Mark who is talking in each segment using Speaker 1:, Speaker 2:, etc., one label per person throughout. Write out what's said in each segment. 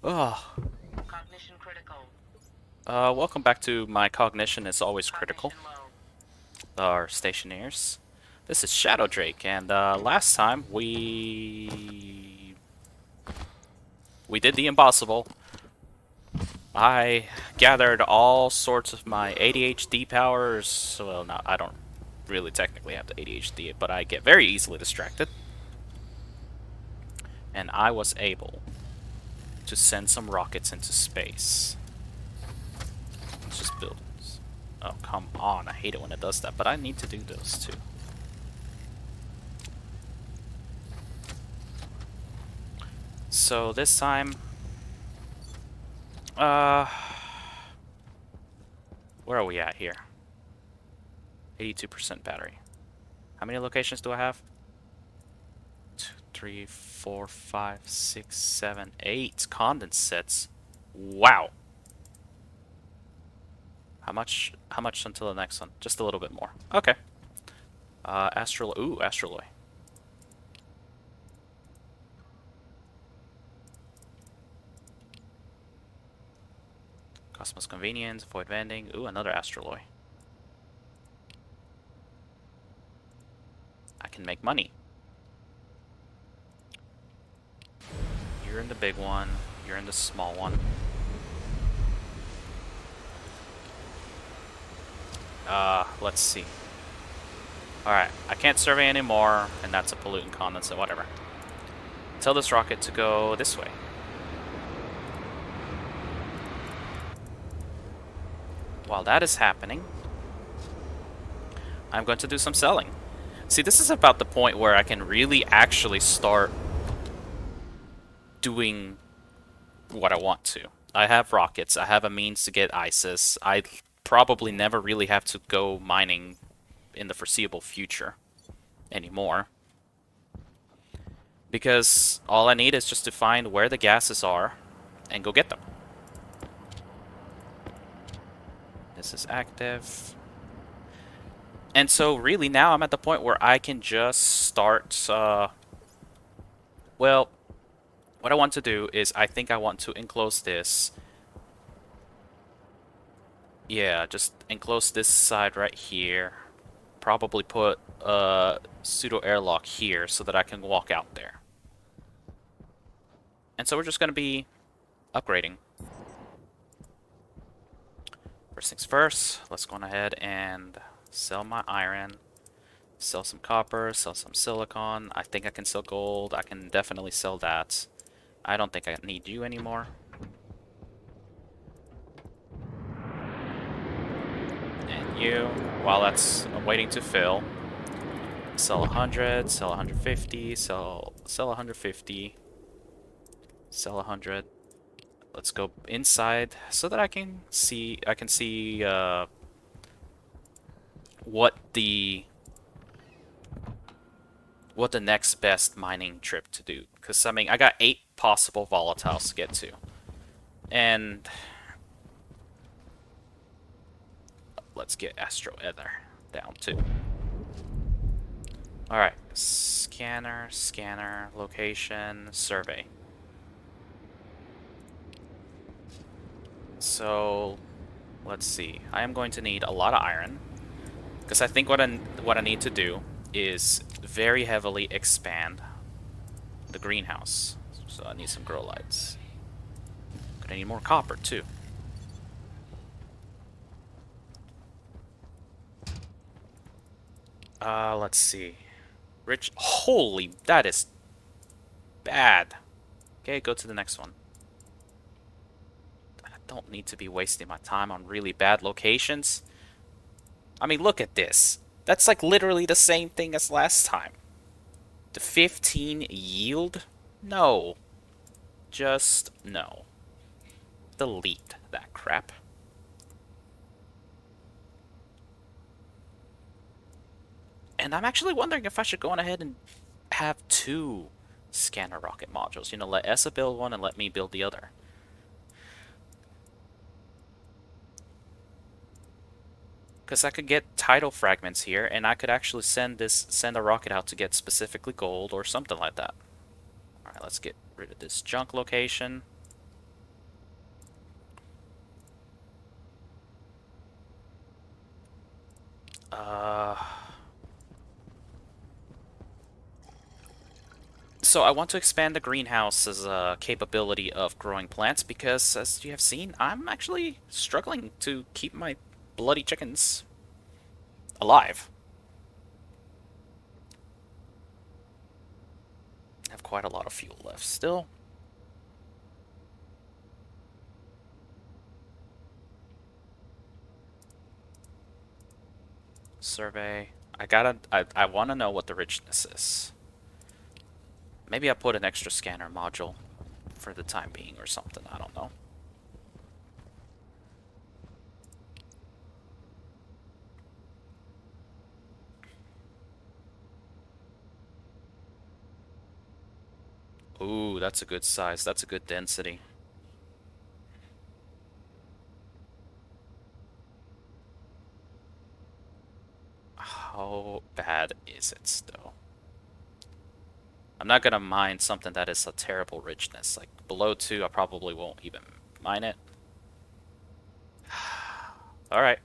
Speaker 1: Oh,
Speaker 2: Cognition critical.
Speaker 1: welcome back to My Cognition is Always Critical,
Speaker 2: Cognition low.
Speaker 1: our Stationeers. This is Shadow Drake, and last time we did the impossible. I gathered all sorts of my ADHD powers. Well, no, I don't really technically have the ADHD, but I get very easily distracted. And I was able to send some rockets into space. Let's just build. Oh, come on. I hate it when it does that, but I need to do those too. So this time, uh, where are we at here? 82% battery. How many locations do I have? 2, 3, 4, 5, 6, 7, 8 condensets. Wow. How much? How much until the next one? Just a little bit more. Okay. Astral. Ooh, astraloy. Cosmos convenience. Void vending. Ooh, another astraloy. I can make money. You're in the big one. You're in the small one. Let's see. Alright, I can't survey anymore, and that's a pollutant condensate, whatever. Tell this rocket to go this way. While that is happening, I'm going to do some selling. See, this is about the point where I can really actually start doing what I want to. I have rockets, I have a means to get ISIS. I probably never really have to go mining in the foreseeable future anymore. Because all I need is just to find where the gases are and go get them. This is active. And so really now I'm at the point where I can just start, well, what I want to do is I think I want to enclose this. Yeah, just enclose this side right here. Probably put a pseudo airlock here so that I can walk out there. And so we're just going to be upgrading. First things first, let's go on ahead and sell my iron. Sell some copper, sell some silicon. I think I can sell gold. I can definitely sell that. I don't think I need you anymore. And you, while that's waiting to fill, sell 100, sell 150, sell 150, sell 100. Let's go inside so that I can see what the next best mining trip to do. Because I mean, I got 8 possible volatiles to get to, and let's get Astro Ether down too. Alright, scanner, scanner, location, survey. So, let's see. I am going to need a lot of iron, because I think what I need to do is very heavily expand the greenhouse. So I need some grow lights. Gonna need more copper too. Let's see. Rich. Holy, that is bad. Okay, go to the next one. I don't need to be wasting my time on really bad locations. I mean, look at this. That's like literally the same thing as last time. The 15 yield? No. Just no. Delete that crap. And I'm actually wondering if I should go on ahead and have 2 scanner rocket modules. You know, let Essa build one and let me build the other. Because I could get tidal fragments here, and I could actually send a rocket out to get specifically gold or something like that. Alright, let's get rid of this junk location. Uh, so I want to expand the greenhouse's capability of growing plants because, as you have seen, I'm actually struggling to keep my bloody chickens alive. I have quite a lot of fuel left still. Survey. I want to know what the richness is. Maybe I put an extra scanner module for the time being or something. I don't know. Ooh, that's a good size. That's a good density. How bad is it, though? I'm not gonna mine something that is a terrible richness. Like, below 2, I probably won't even mine it. Alright.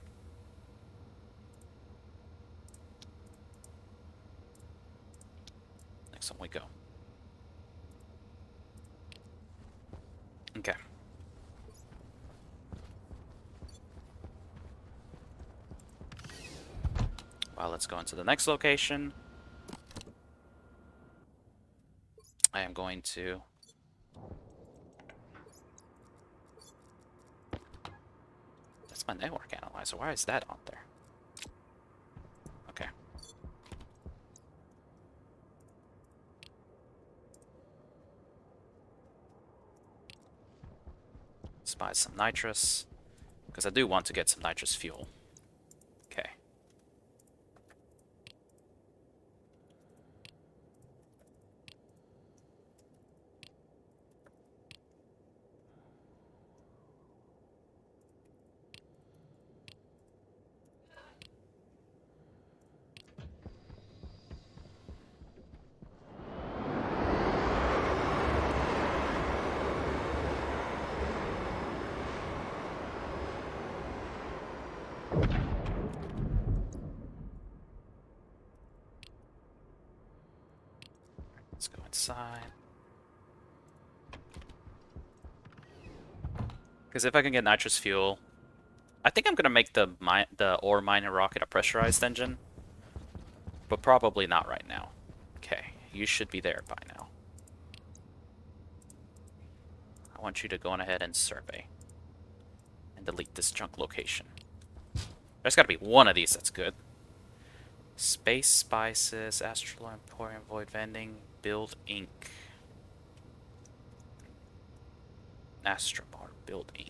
Speaker 1: Next one we go. Okay. Well, let's go into the next location. I am going to... That's my network analyzer. Why is that on there? Okay. Let's buy some nitrous. Because I do want to get some nitrous fuel. Okay. Let's go inside. Because if I can get nitrous fuel, I think I'm gonna make the ore miner rocket a pressurized engine, but probably not right now. Okay, you should be there by now. I want you to go on ahead and survey and delete this junk location. There's got to be one of these that's good. Space Spices, Astral Emporium, Void Vending, Build Inc. Astrobar, Build Inc.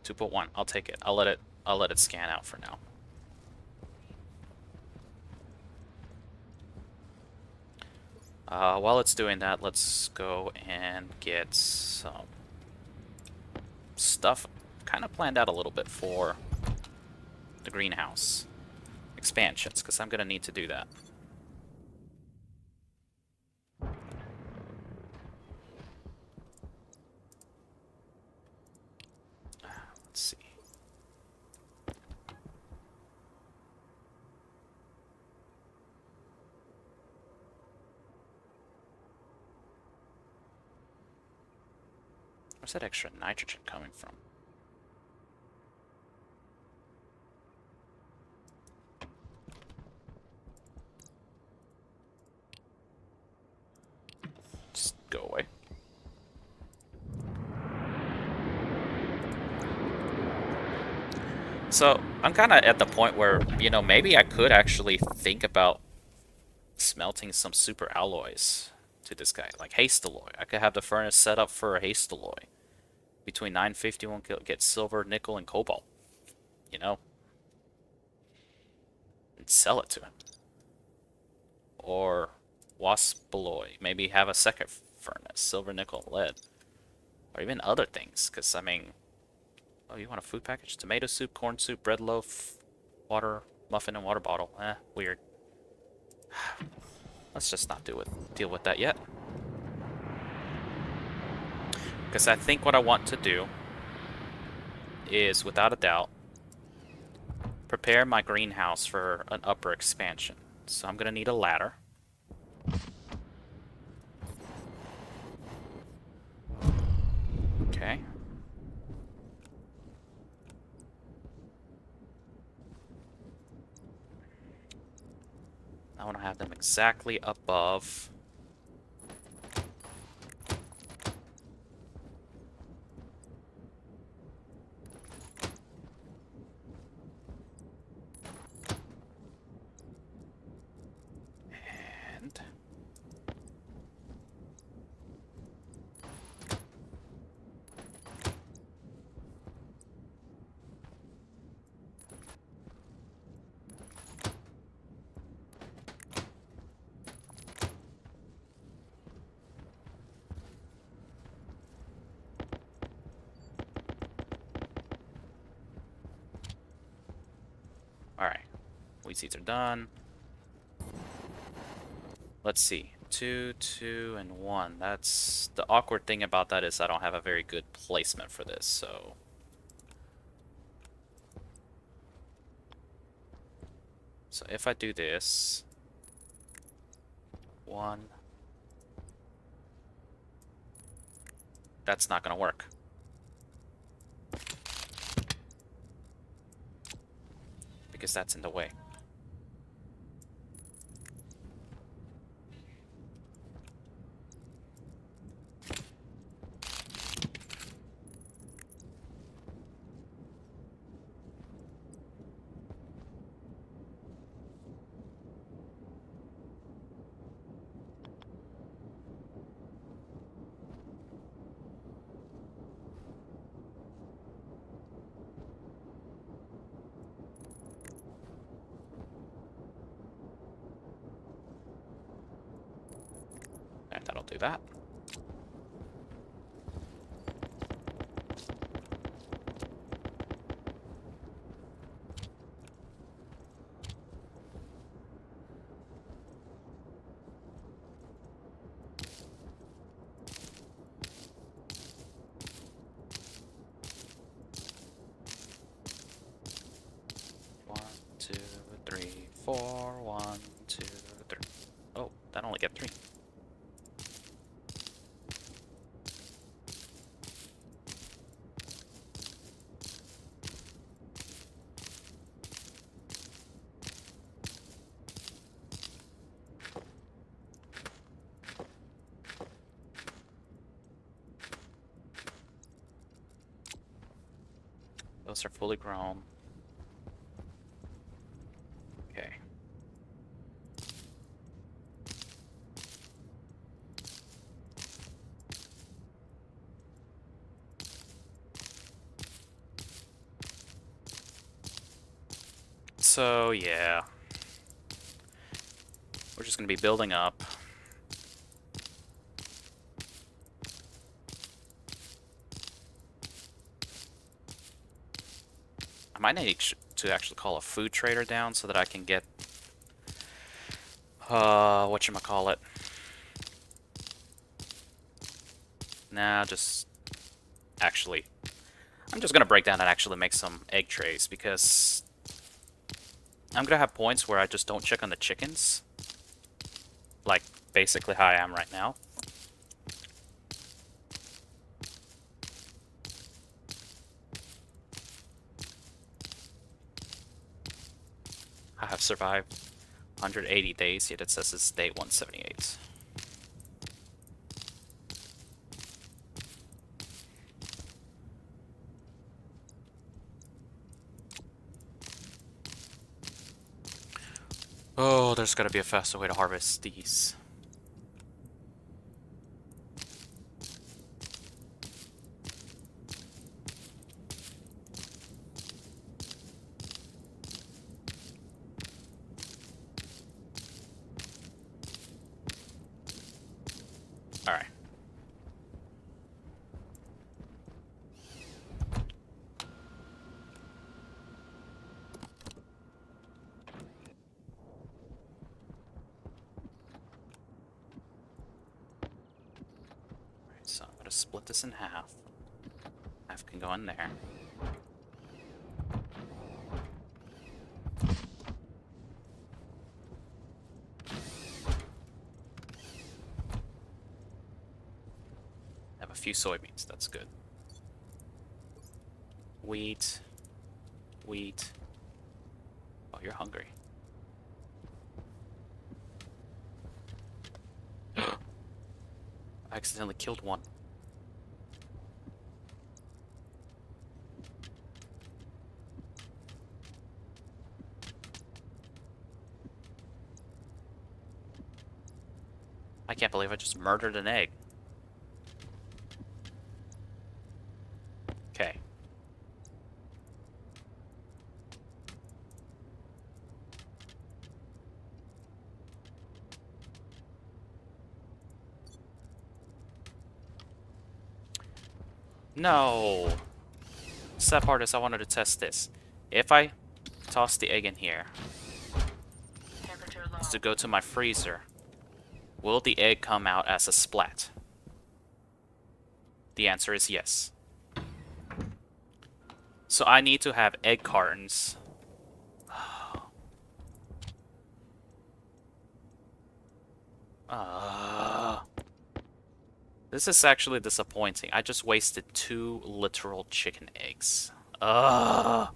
Speaker 1: Two put one. I'll take it. I'll let it scan out for now. While it's doing that, let's go and get some stuff kind of planned out a little bit for the greenhouse expansions, because I'm going to need to do that. Let's see. Where's that extra nitrogen coming from? Just go away. So, I'm kind of at the point where, you know, maybe I could actually think about smelting some super alloys to this guy, like haste alloy. I could have the furnace set up for a haste alloy. Between 951 get silver, nickel, and cobalt. You know? And sell it to him. Or waspaloy. Maybe have a second furnace, silver, nickel, lead, or even other things. Because I mean, oh, you want a food package? Tomato soup, corn soup, bread loaf, water muffin, and water bottle. Weird. Let's just not deal with that yet. Because I think what I want to do is, without a doubt, prepare my greenhouse for an upper expansion. So I'm going to need a ladder. Okay. I want to have them exactly above. And alright. Wheat seeds are done. Let's see. 2, 2, and 1. That's the awkward thing about that is I don't have a very good placement for this, so. So if I do this, 1, that's not gonna work. Because that's in the way. And that'll do that. One, two, three, four. 1, 2, 3. Oh, that only get 3. Those are fully grown. Okay. So, yeah. We're just going to be building up. I might need to actually call a food trader down so that I can get whatchamacallit. Nah, just actually I'm just gonna break down and actually make some egg trays because I'm gonna have points where I just don't check on the chickens. Like basically how I am right now. I have survived 180 days, yet it says it's day 178. Oh, there's gotta be a faster way to harvest these. Gotta split this in half. Half can go in there. Have a few soybeans, that's good. Wheat. Wheat. Oh, you're hungry. I accidentally killed one. I can't believe I just murdered an egg. Okay. No! Sad part is I wanted to test this. If I toss the egg in here,
Speaker 2: Temperature low.
Speaker 1: to go to my freezer, will the egg come out as a splat? The answer is yes. So I need to have egg cartons. This is actually disappointing. I just wasted 2 literal chicken eggs. Oh,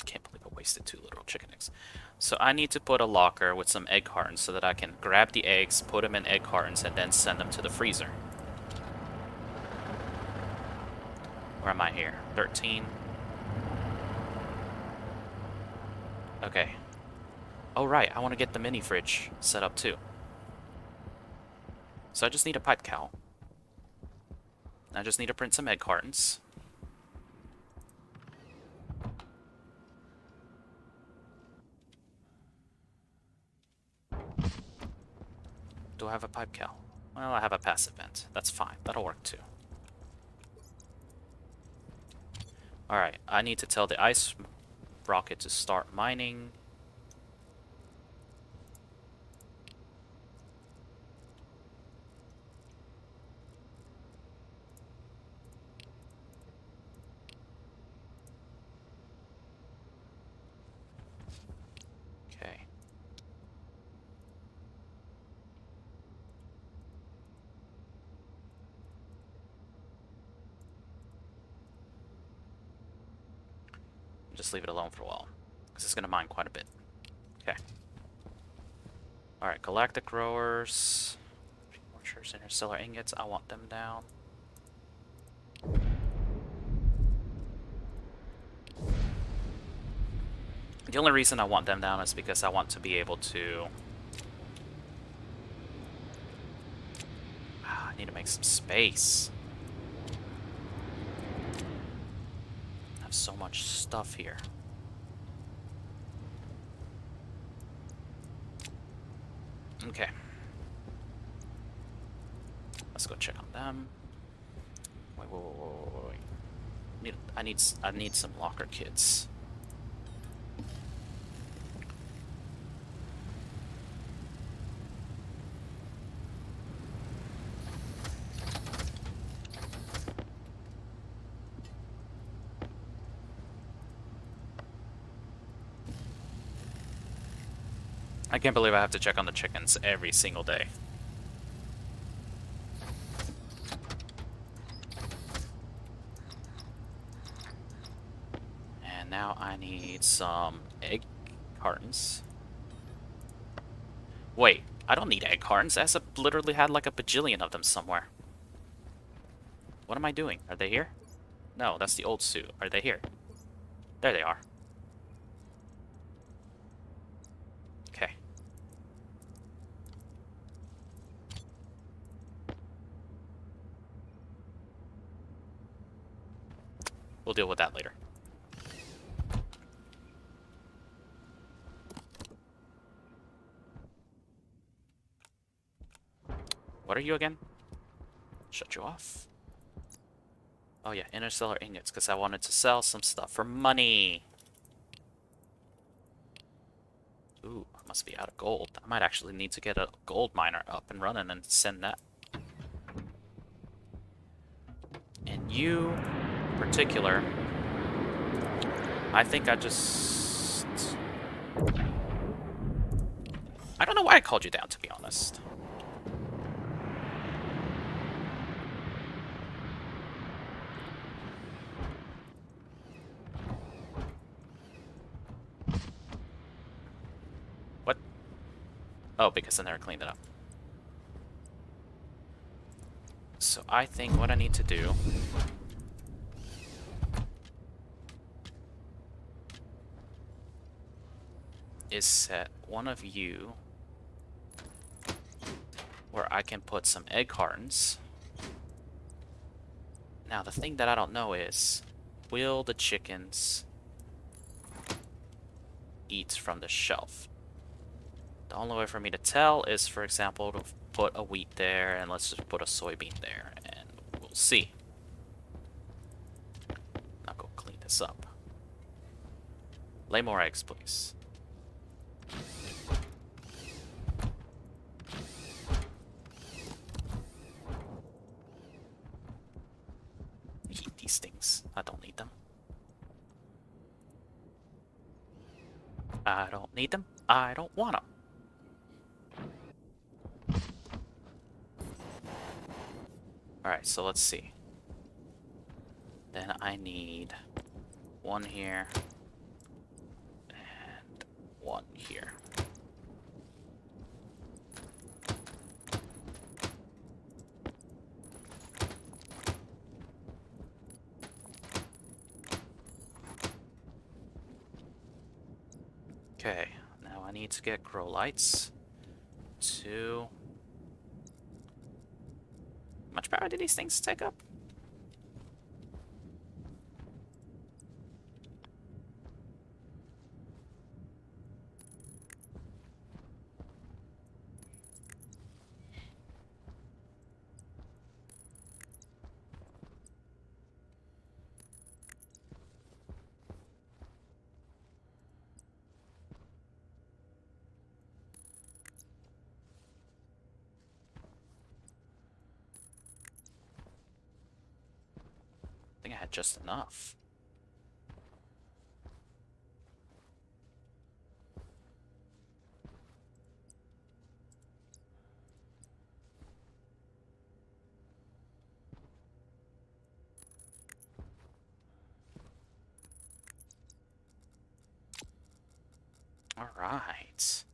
Speaker 1: can't believe I wasted 2 literal chicken eggs. So I need to put a locker with some egg cartons so that I can grab the eggs, put them in egg cartons, and then send them to the freezer. Where am I here? 13. Okay. Oh, right. I want to get the mini fridge set up too. So I just need a pipe cow. I just need to print some egg cartons. Do I have a pipe cow? Well, I have a passive vent. That's fine. That'll work too. Alright, I need to tell the ice rocket to start mining. Okay. Just leave it alone for a while, because it's going to mine quite a bit. Okay. Alright, galactic growers. Orchards, interstellar ingots. I want them down. The only reason I want them down is because I want to be able to... I need to make some space. I have so much stuff here. Okay. Let's go check on them. Wait. I need some locker kits. I can't believe I have to check on the chickens every single day. And now I need some egg cartons. Wait, I don't need egg cartons. I literally had like a bajillion of them somewhere. What am I doing? Are they here? No, that's the old suit. Are they here? There they are. Okay. We'll deal with that later. What are you again? Shut you off. Oh yeah, interstellar ingots, because I wanted to sell some stuff for money. Ooh, I must be out of gold. I might actually need to get a gold miner up and running and send that. And you, in particular, I think I just... I don't know why I called you down, to be honest. What? Oh, because I never cleaned it up. So I think what I need to do is set one of you where I can put some egg cartons. Now, the thing that I don't know is, will the chickens eat from the shelf? The only way for me to tell is, for example, to put a wheat there, and let's just put a soybean there, and we'll see. Now go clean this up. Lay more eggs, please. Heat these things. I don't need them. I don't need them. I don't want them. Alright, so let's see. Then I need one here and one here. Okay, now I need to get grow lights. 2. How much power do these things take up? I think I had just enough. All right.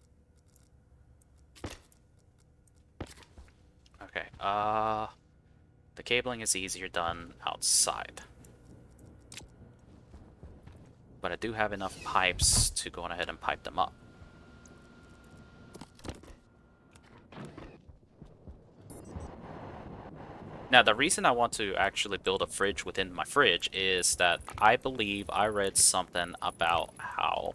Speaker 1: Okay, the cabling is easier done outside. But I do have enough pipes to go on ahead and pipe them up. Now, the reason I want to actually build a fridge within my fridge is that I believe I read something about how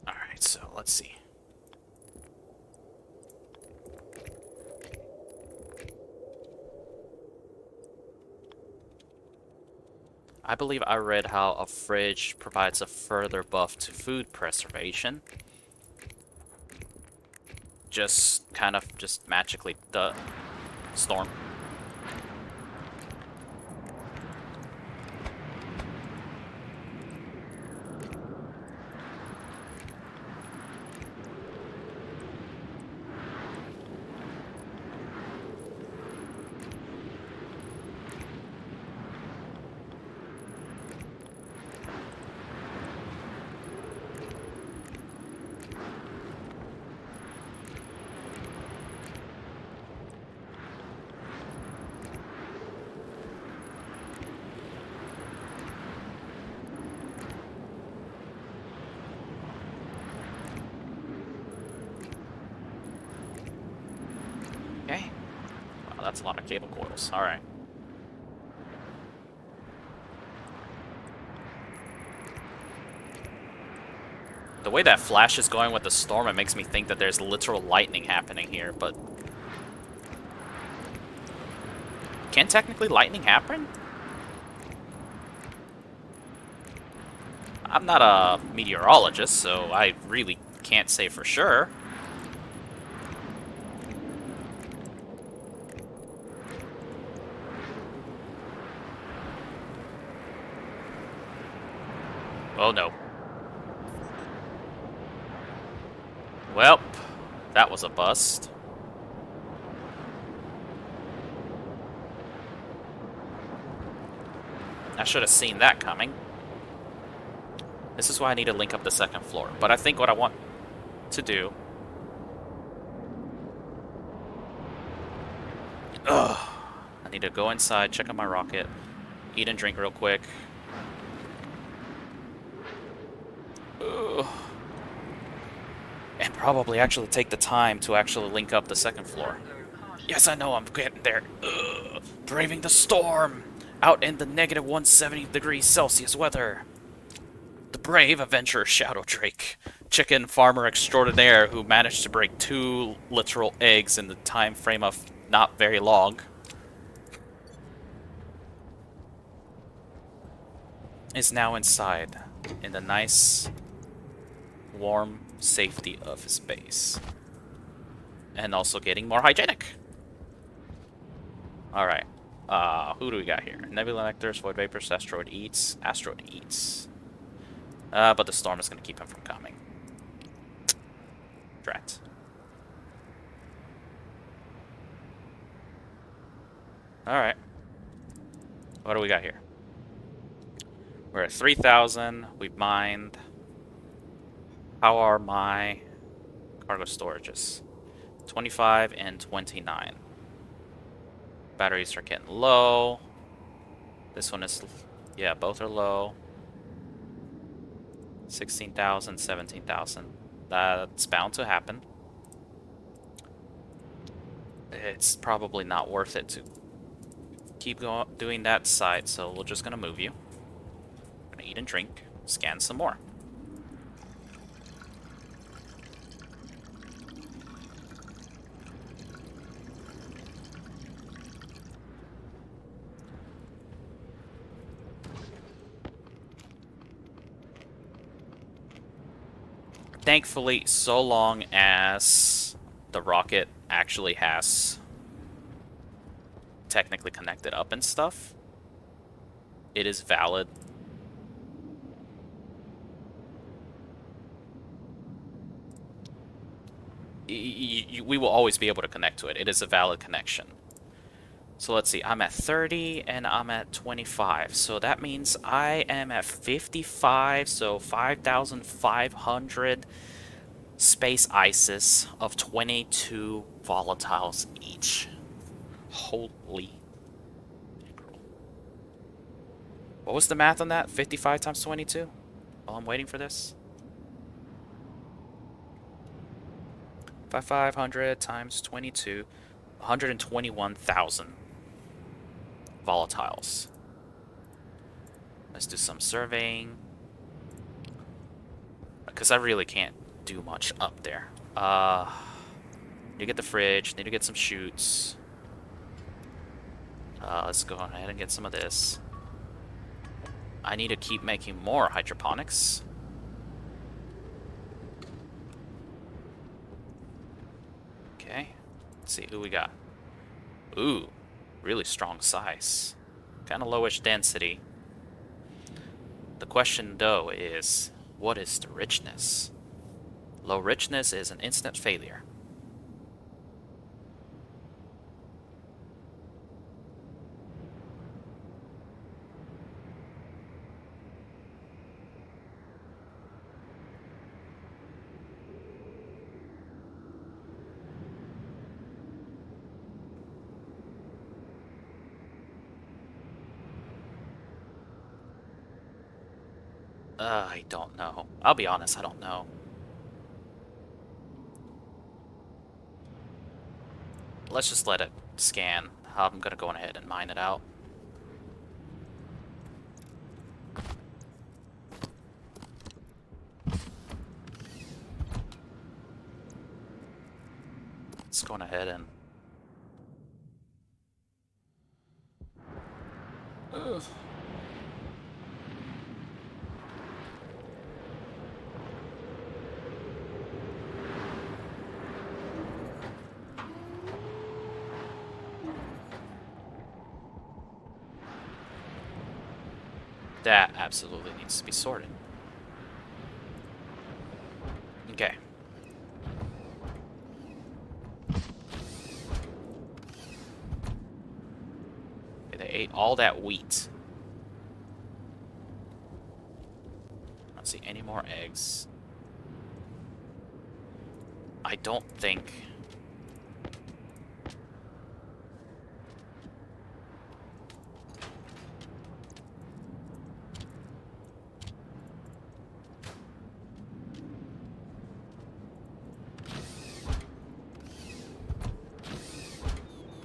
Speaker 1: Alright, so let's see. I believe I read how a fridge provides a further buff to food preservation. Just kind of just magically the storm. Okay. Wow, that's a lot of cable coils. Alright. The way that flash is going with the storm, it makes me think that there's literal lightning happening here, but... Can technically lightning happen? I'm not a meteorologist, so I really can't say for sure. Oh no. Well, that was a bust. I should have seen that coming. This is why I need to link up the second floor. But I think what I want to do... Ugh. I need to go inside, check on my rocket, eat and drink real quick. Ugh. And probably actually take the time to actually link up the second floor. Yes, I know, I'm getting there. Ugh. Braving the storm! Out in the negative 170 degrees Celsius weather. The brave adventurer Shadow Drake, chicken farmer extraordinaire who managed to break 2 literal eggs in the time frame of not very long, is now inside in the nice, warm safety of his base. And also getting more hygienic. Alright. Who do we got here? Nebula Nectars, Void Vapors, Asteroid Eats. Asteroid Eats. But the storm is going to keep him from coming. Drat. Alright. What do we got here? We're at 3,000. We've mined. How are my cargo storages? 25 and 29. Batteries are getting low. This one is... Yeah, both are low. 16,000, 17,000. That's bound to happen. It's probably not worth it to keep doing that side, so we're just gonna move you. Gonna eat and drink, scan some more. Thankfully, so long as the rocket actually has technically connected up and stuff, it is valid. We will always be able to connect to it. It is a valid connection. So let's see, I'm at 30 and I'm at 25. So that means I am at 55, so 5,500 space ices of 22 volatiles each. Holy mackerel. What was the math on that? 55 times 22? While I'm waiting for this. 5,500 times 22, 121,000 volatiles. Let's do some surveying, because I really can't do much up there. Need to get the fridge, need to get some chutes. Let's go ahead and get some of this. I need to keep making more hydroponics. Okay, let's see who we got. Ooh, really strong size. Kind of lowish density. The question, though, is what is the richness? Low richness is an instant failure. I don't know. I'll be honest, I don't know. Let's just let it scan. I'm gonna go ahead and mine it out. going ahead and... Ugh. That absolutely needs to be sorted. Okay. They ate all that wheat. I don't see any more eggs. I don't think...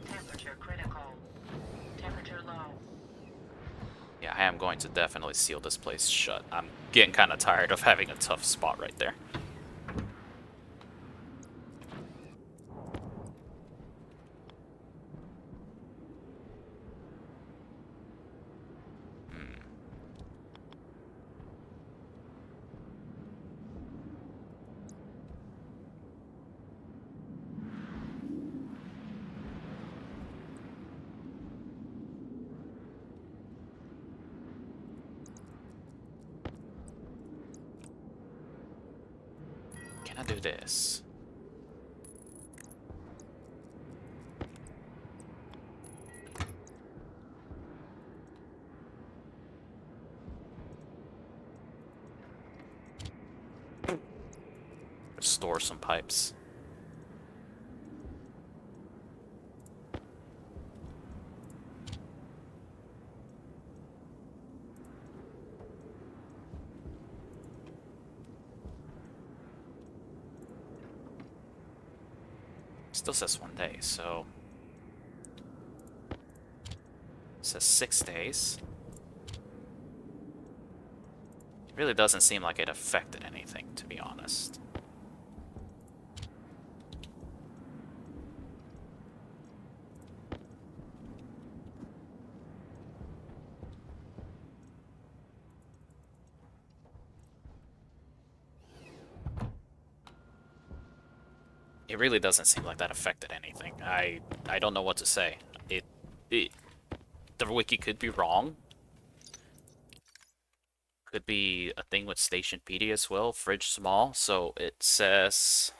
Speaker 2: Temperature critical. Temperature low.
Speaker 1: Yeah, I am going to definitely seal this place shut. I'm getting kind of tired of having a tough spot right there. Can I do this? Restore some pipes. Still says 1 day, so... It says 6 days. It really doesn't seem like it affected anything, to be honest. It really doesn't seem like that affected anything. I don't know what to say. It the wiki could be wrong. Could be a thing with Station PD as well. Fridge small, so it says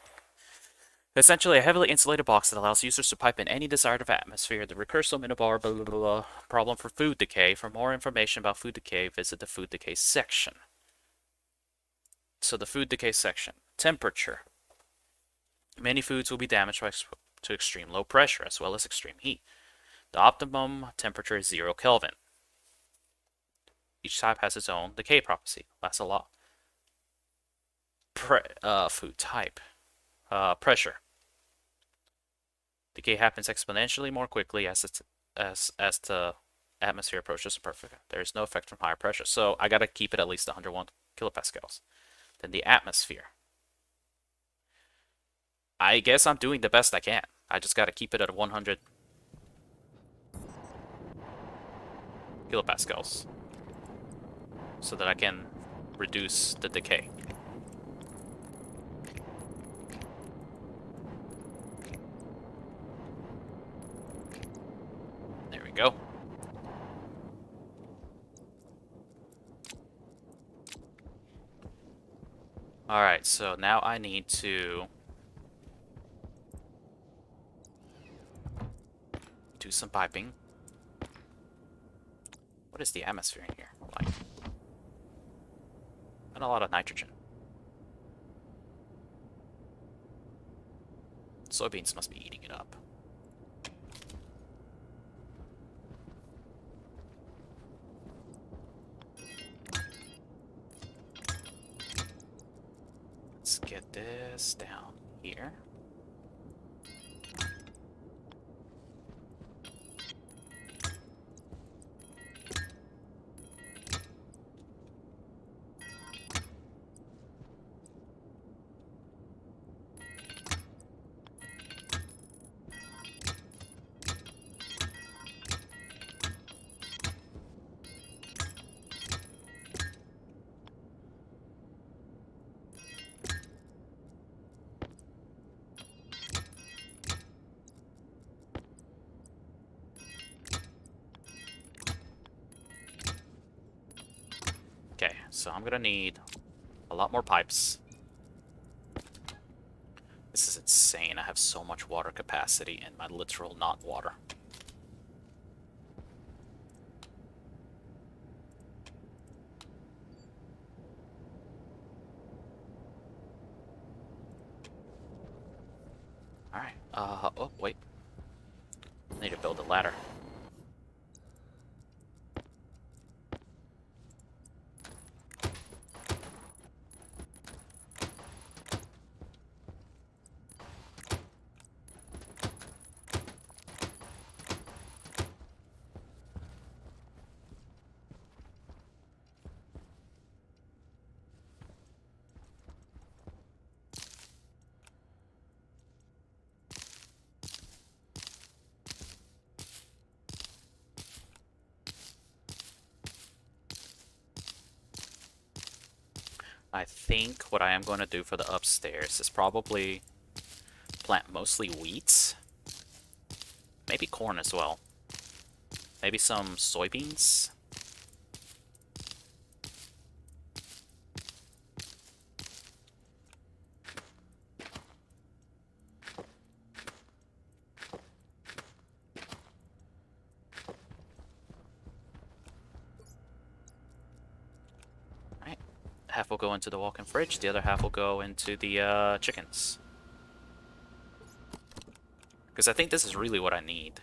Speaker 1: essentially a heavily insulated box that allows users to pipe in any desired atmosphere. The recursive minibar blah blah blah. Problem for food decay. For more information about food decay, visit the food decay section. So the food decay section. Temperature. Many foods will be damaged to extreme low pressure as well as extreme heat. The optimum temperature is 0 Kelvin. Each type has its own decay property. That's a lot. Food type. Pressure. Decay happens exponentially more quickly as the atmosphere approaches perfect. There is no effect from higher pressure. So I gotta keep it at least 101 kilopascals. Then the atmosphere. I guess I'm doing the best I can. I just gotta keep it at 100 kilopascals so that I can reduce the decay. There we go. Alright, so now I need to do some piping. What is the atmosphere in here like? Not a lot of nitrogen. Soybeans must be eating it up. Let's get this down here. so I'm gonna need a lot more pipes. This is insane. I have so much water capacity in my literal not water. Alright, oh, wait. I need to build a ladder. I think what I am going to do for the upstairs is probably plant mostly wheat. Maybe corn as well. Maybe some soybeans. Alright. Half will go into the walk-in fridge, the other half will go into the chickens. Because I think this is really what I need.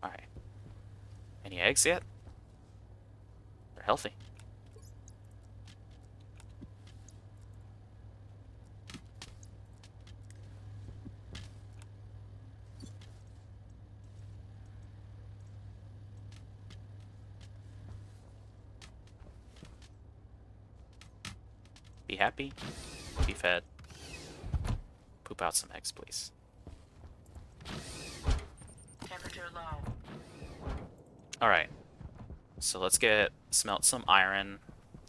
Speaker 1: Alright. Any eggs yet? They're healthy. Be happy. Be fed. Poop out some eggs, please.
Speaker 2: Temperature low.
Speaker 1: Alright. So let's smelt some iron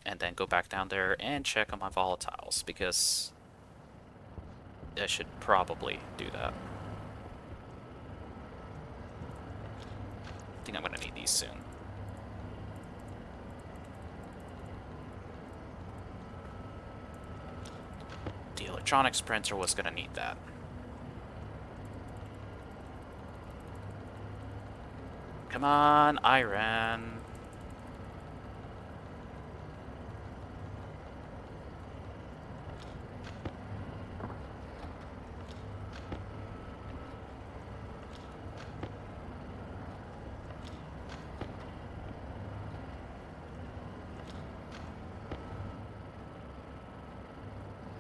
Speaker 1: and then go back down there and check on my volatiles because I should probably do that. I think I'm gonna need these soon. The electronics printer was gonna need that. Come on, iron.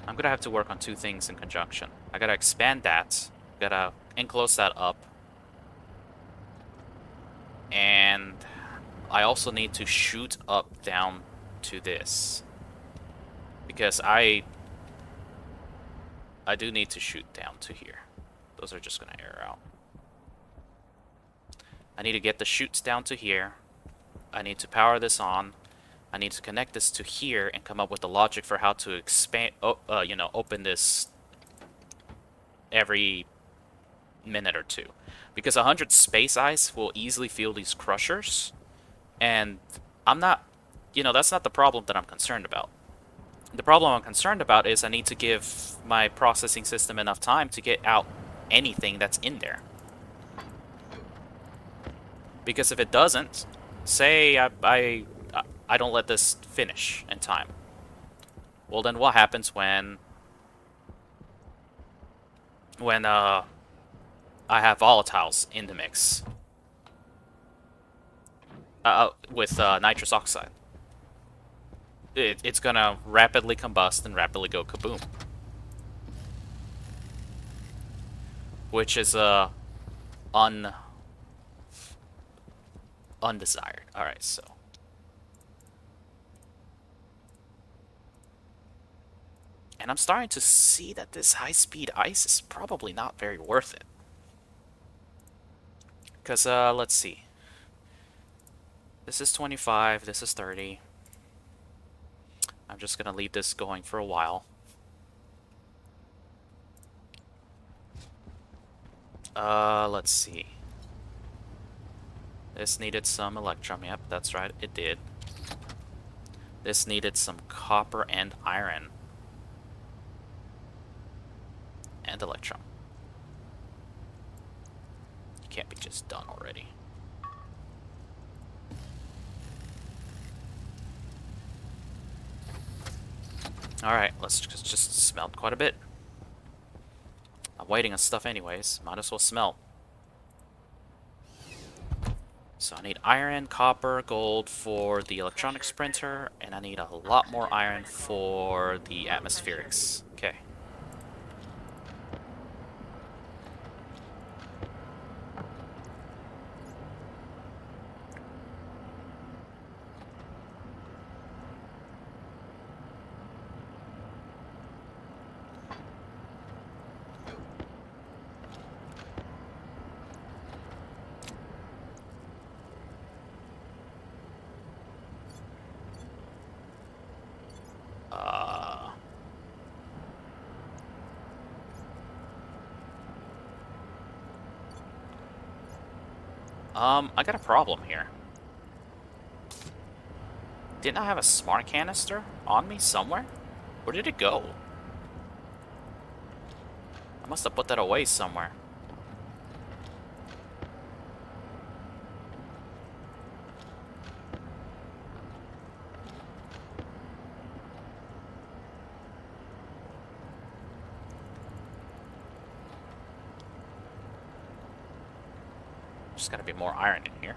Speaker 1: I'm gonna have to work on two things in conjunction. I gotta expand that, gotta enclose that up, and I also need to shoot up down to this. Because I do need to shoot down to here. Those are just gonna air out. I need to get the chutes down to here. I need to power this on. I need to connect this to here and come up with the logic for how to expand, open this every minute or two. Because 100 space ice will easily fill these crushers, and I'm not, that's not the problem that I'm concerned about. The problem I'm concerned about is I need to give my processing system enough time to get out anything that's in there. Because if it doesn't, say I don't let this finish in time. Well, then what happens when I have volatiles in the mix with nitrous oxide? It's gonna rapidly combust and rapidly go kaboom, which is undesired. All right, so. And I'm starting to see that this high-speed ice is probably not very worth it. Because, let's see. This is 25, this is 30. I'm just going to leave this going for a while. Let's see. This needed some electrum. Yep, that's right, it did. This needed some copper and iron. And electrum. You can't be just done already. Alright, let's just smelt quite a bit. I'm waiting on stuff anyways. Might as well smelt. So I need iron, copper, gold for the electronics printer, and I need a lot more iron for the atmospherics. Okay. I got a problem here. Didn't I have a smart canister on me somewhere? Where did it go? I must have put that away somewhere. Just gotta be more iron in here.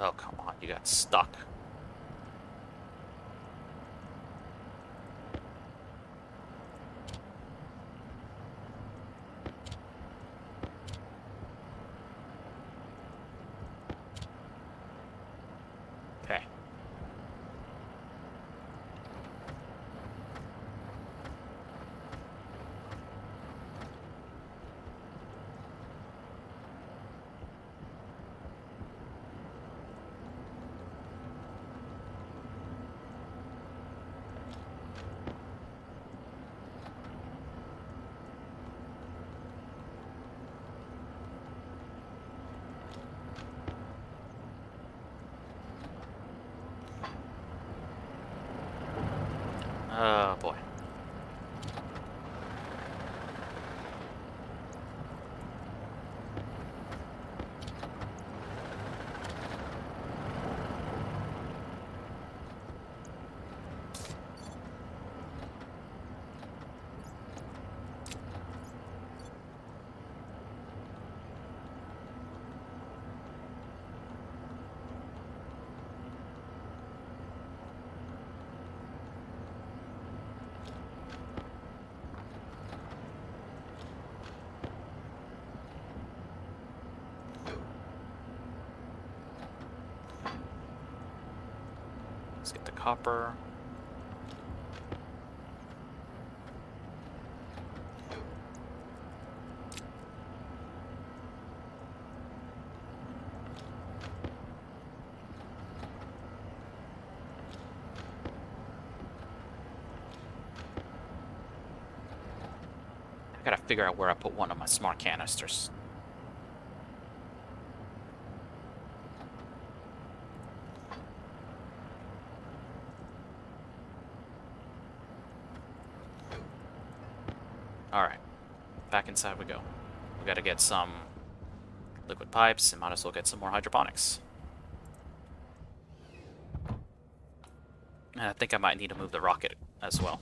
Speaker 1: Oh, come on, you got stuck. Okay. Oh, boy. Let's get the copper. I gotta figure out where I put one of my smart canisters. Alright. Back inside we go. We gotta get some liquid pipes and might as well get some more hydroponics. And I think I might need to move the rocket as well.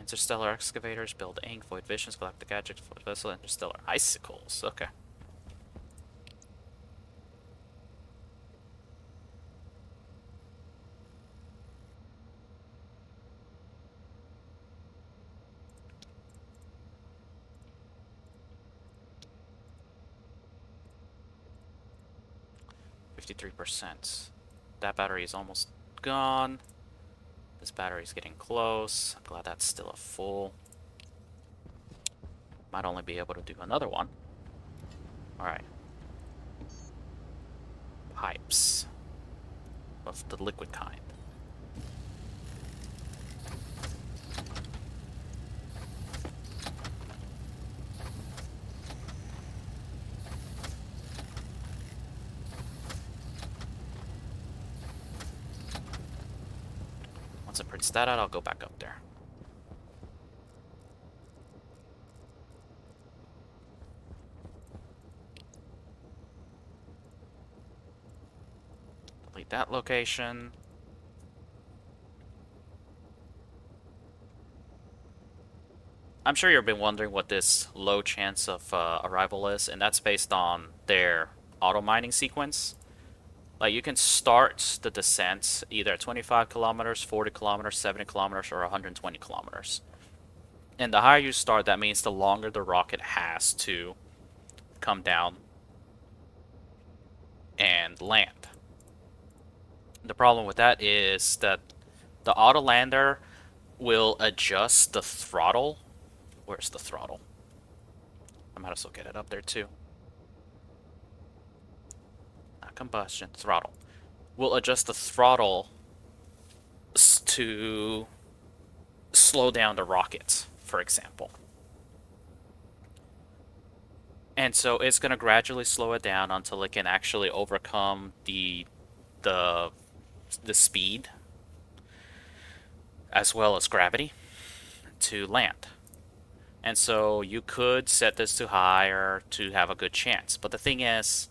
Speaker 1: Interstellar excavators, build ink, void visions, galactic gadgets, void vessel, interstellar icicles. Okay. %. That battery is almost gone. This battery's getting close. I'm glad that's still a full. Might only be able to do another one. Alright. Pipes. Of the liquid kind. Once it prints that out, I'll go back up there. Delete that location. I'm sure you've been wondering what this low chance of arrival is, and that's based on their auto mining sequence. Like, you can start the descent either at 25 kilometers, 40 kilometers, 70 kilometers, or 120 kilometers. And the higher you start, that means the longer the rocket has to come down and land. The problem with that is that the autolander will adjust the throttle. Where's the throttle? I might as well get it up there too. Not combustion, throttle. Will adjust the throttle to slow down the rockets, for example. And so it's going to gradually slow it down until it can actually overcome the speed as well as gravity to land. And so you could set this to higher to have a good chance. But the thing is,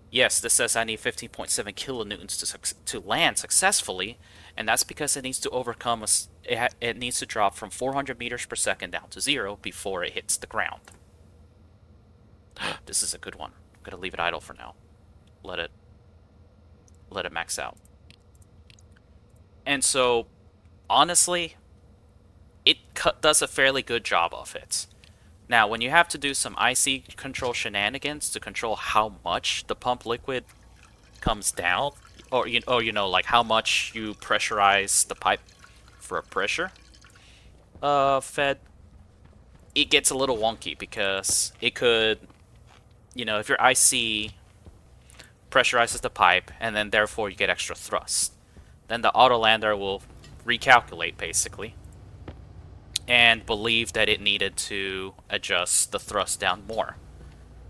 Speaker 1: yes, this says I need 15.7 kilonewtons to land successfully, and that's because it needs to overcome it needs to drop from 400 meters per second down to 0 before it hits the ground. This is a good one. I'm gonna leave it idle for now. Let it max out. And so, honestly, it does a fairly good job of it. Now, when you have to do some IC control shenanigans to control how much the pump liquid comes down, or you know, like how much you pressurize the pipe for a pressure fed, it gets a little wonky because it could, you know, if your IC pressurizes the pipe and then therefore you get extra thrust, then the autolander will recalculate basically and believe that it needed to adjust the thrust down more.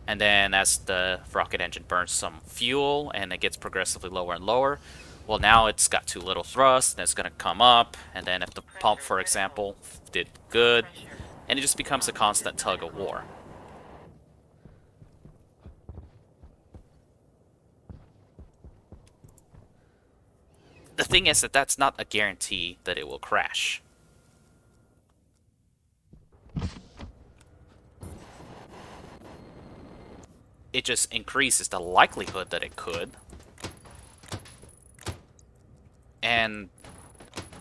Speaker 1: And then as the rocket engine burns some fuel and it gets progressively lower and lower, well, now it's got too little thrust and it's going to come up. And then if the pump, for example, did good, and it just becomes a constant tug of war. The thing is that that's not a guarantee that it will crash. It just increases the likelihood that it could. And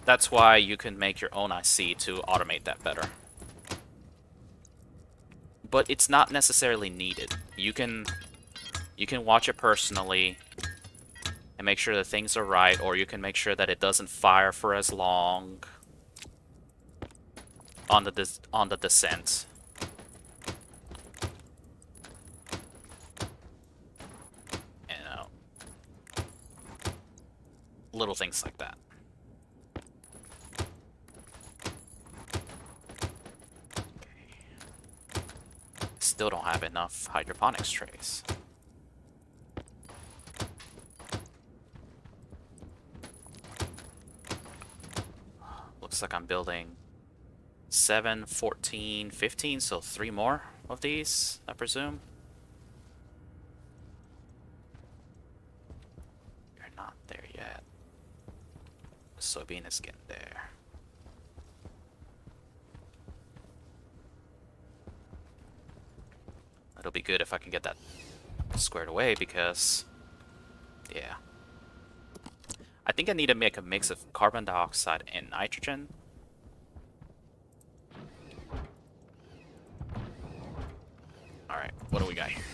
Speaker 1: that's why you can make your own IC to automate that better. But it's not necessarily needed. You can watch it personally and make sure that things are right, or you can make sure that it doesn't fire for as long on the descent. Little things like that. Okay. Still don't have enough hydroponics trays. Looks like I'm building 7, 14, 15, so 3 more of these, I presume. You're not there yet. Soybean is getting there. It'll be good if I can get that squared away because, yeah. I think I need to make a mix of carbon dioxide and nitrogen. Alright, what do we got here?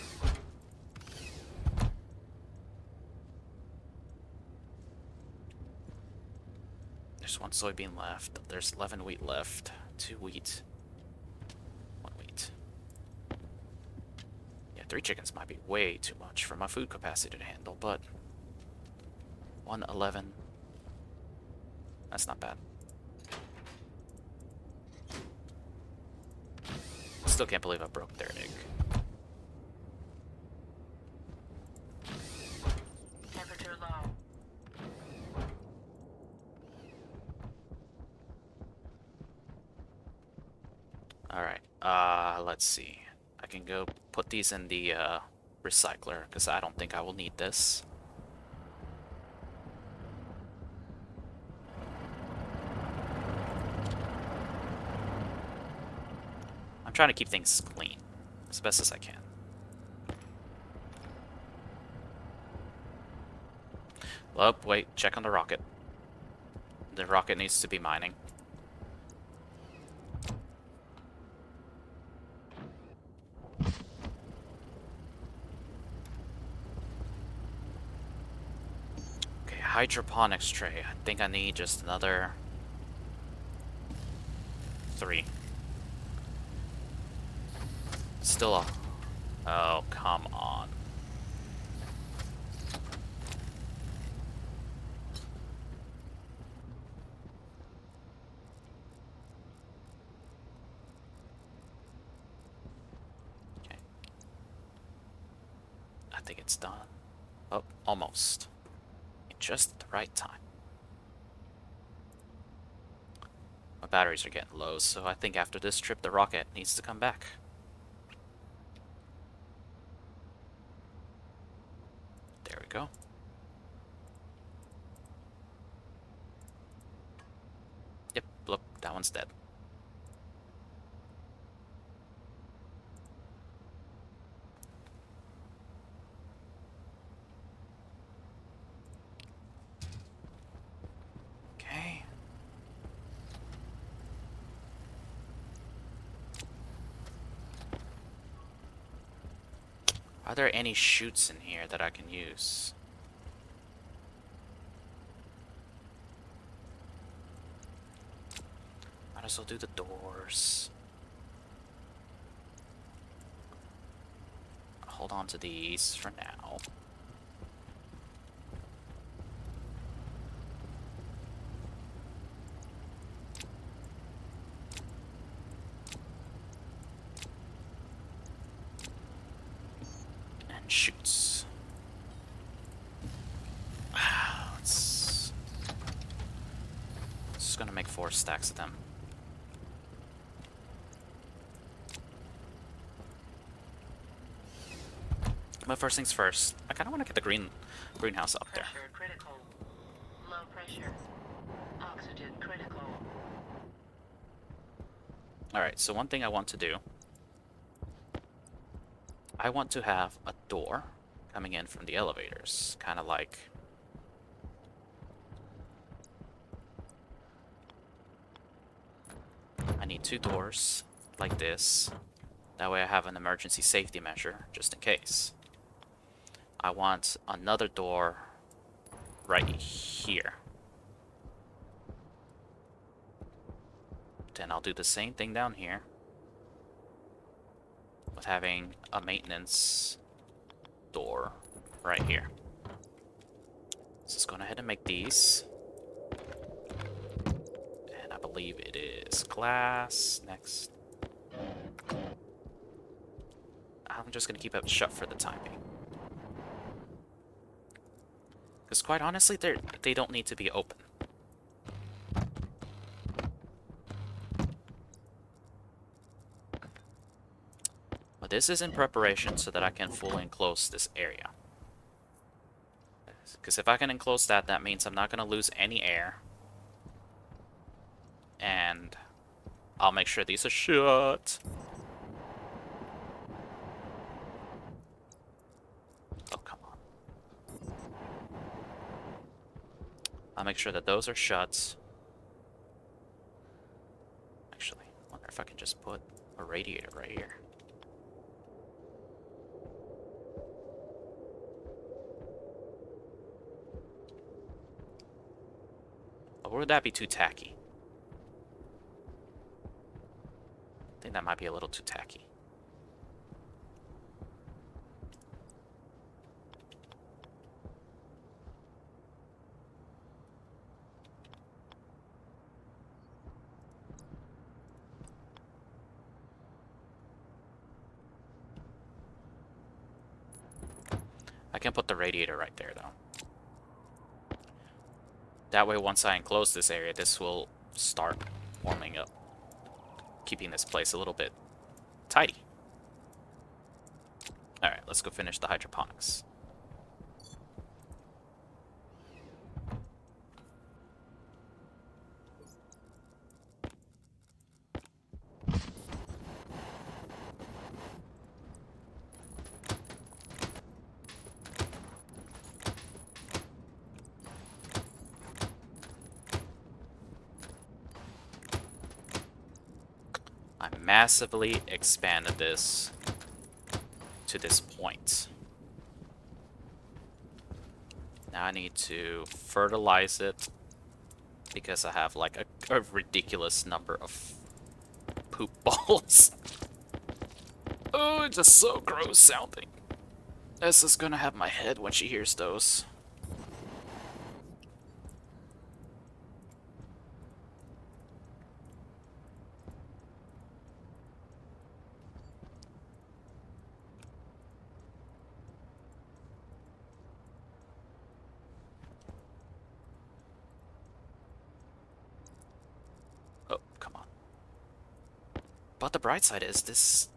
Speaker 1: There's 1 soybean left. There's 11 wheat left. 2 wheat. 1 wheat. Yeah, 3 chickens might be way too much for my food capacity to handle, but 111. That's not bad. Still can't believe I broke their egg.
Speaker 2: Temperature low.
Speaker 1: Alright, let's see. I can go put these in the recycler, because I don't think I will need this. I'm trying to keep things clean as best as I can. Oh, wait, check on the rocket. The rocket needs to be mining. Okay, hydroponics tray. I think I need just another 3. Still a... Oh, come on. Okay. I think it's done. Oh, almost. Just at the right time. My batteries are getting low, so I think after this trip the rocket needs to come back. There we go. Yep, look, that one's dead. Okay. Are there any chutes in here that I can use? Might as well do the doors. Hold on to these for now. And chutes. Let's... Just gonna make 4 stacks of them. But first things first, I kind of want to get the greenhouse up there.
Speaker 2: Pressure critical. Low pressure. Oxygen critical.
Speaker 1: Alright, so one thing I want to do, I want to have a door coming in from the elevators, kind of like... I need 2 doors like this. That way I have an emergency safety measure, just in case. I want another door right here. Then I'll do the same thing down here with having a maintenance door right here. So let's go ahead and make these. And I believe it is glass next. I'm just going to keep it shut for the time being. Because quite honestly, they don't need to be open. But this is in preparation so that I can fully enclose this area. Because if I can enclose that, that means I'm not going to lose any air. And I'll make sure these are shut. I'll make sure that those are shut. Actually, I wonder if I can just put a radiator right here. Or would that be too tacky? I think that might be a little too tacky. I can put the radiator right there, though. That way, once I enclose this area, this will start warming up, keeping this place a little bit tidy. Alright, let's go finish the hydroponics. I massively expanded this to this point. Now I need to fertilize it because I have like a ridiculous number of poop balls. Oh, it's just so gross sounding. This is gonna have my head when she hears those. Oh, come on. But the bright side is this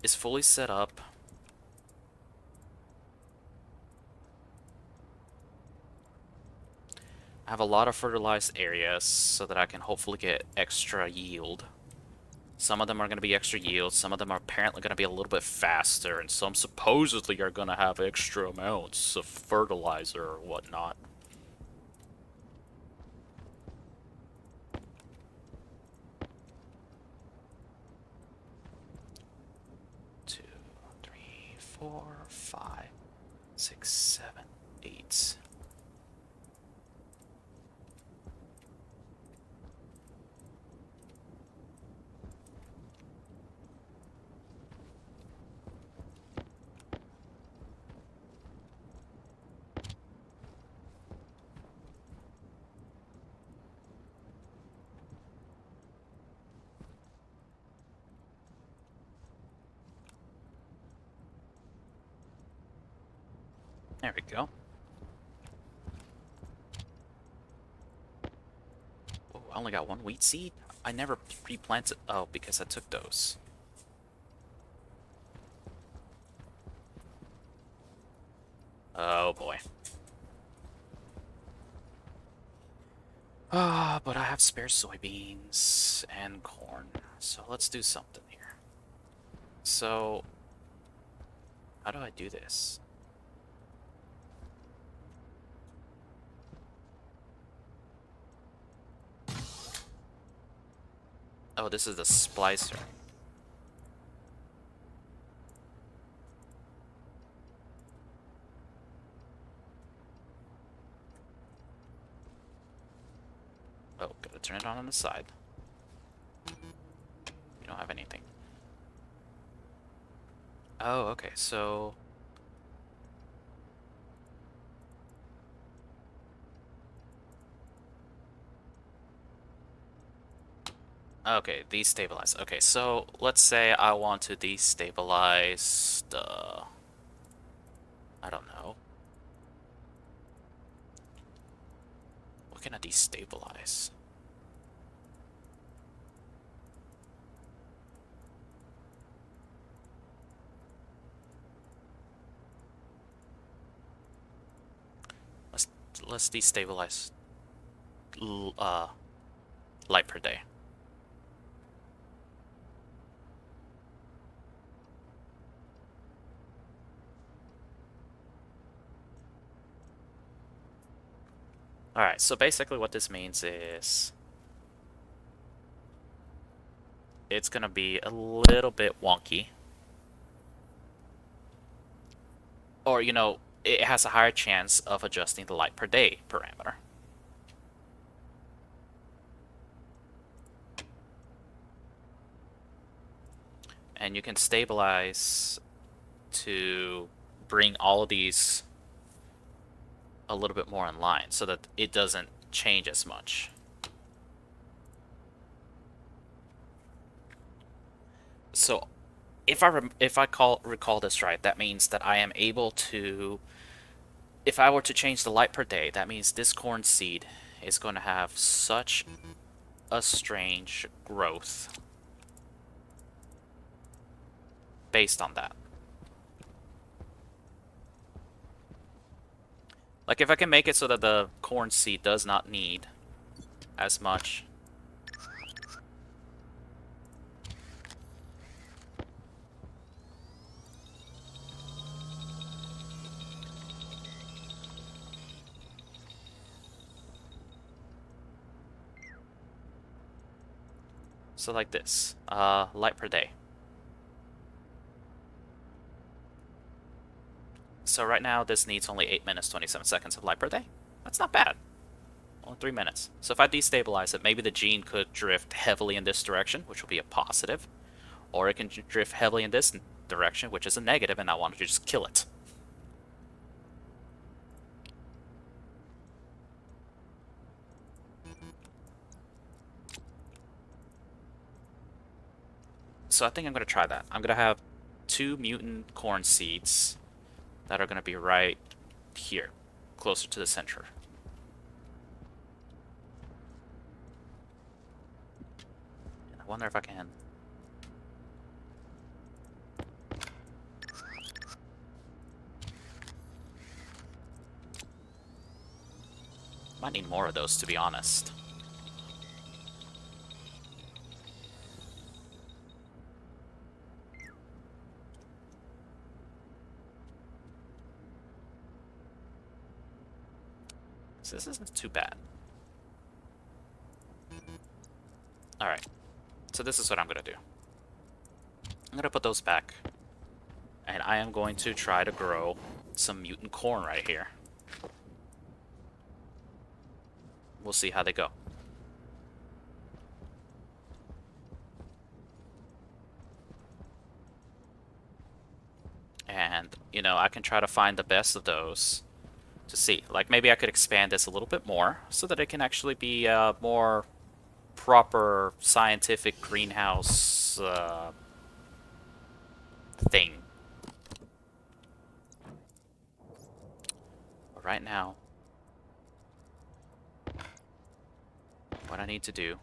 Speaker 1: is fully set up. I have a lot of fertilized areas so that I can hopefully get extra yield. Some of them are going to be extra yield, some of them are apparently going to be a little bit faster, and some supposedly are going to have extra amounts of fertilizer or whatnot. Two, three, 4, 5, 6, 7, 8. There we go. Oh, I only got one wheat seed? I never replanted. Oh, because I took those. Oh boy. Ah, but I have spare soybeans and corn, so let's do something here. So, how do I do this? Oh, this is the splicer. Oh, gotta turn it on the side. You don't have anything. Oh, okay, so... Okay, destabilize. Okay, so let's say I want to destabilize the... I don't know. What can I destabilize? Let's destabilize light per day. Alright, so basically what this means is it's gonna be a little bit wonky. Or, it has a higher chance of adjusting the light per day parameter. And you can stabilize to bring all of these a little bit more in line so that it doesn't change as much. So if I recall this right, that means that I am able to, if I were to change the light per day, that means this corn seed is going to have such a strange growth based on that. Like if I can make it so that the corn seed does not need as much. So like this, light per day. So right now this needs only 8 minutes 27 seconds of light per day. That's not bad. Only 3 minutes. So if I destabilize it, maybe the gene could drift heavily in this direction, which will be a positive. Or it can drift heavily in this direction, which is a negative, and I wanted to just kill it. So I think I'm going to try that. I'm going to have 2 mutant corn seeds that are going to be right here, closer to the center. And I wonder if I can... Might need more of those, to be honest. So this isn't too bad. Alright. So this is what I'm going to do. I'm going to put those back. And I am going to try to grow some mutant corn right here. We'll see how they go. And, I can try to find the best of those to see. Like, maybe I could expand this a little bit more so that it can actually be a more proper scientific greenhouse thing. But right now, what I need to do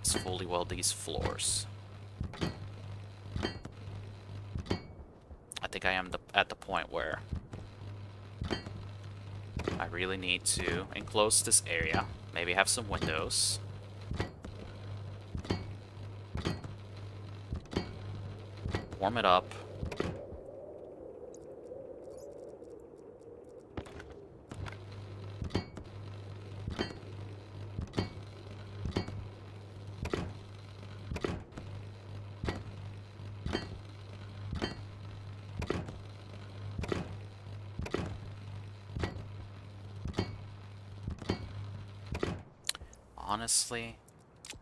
Speaker 1: is fully weld these floors. I think I am at the point where I really need to enclose this area. Maybe have some windows. Warm it up. Honestly,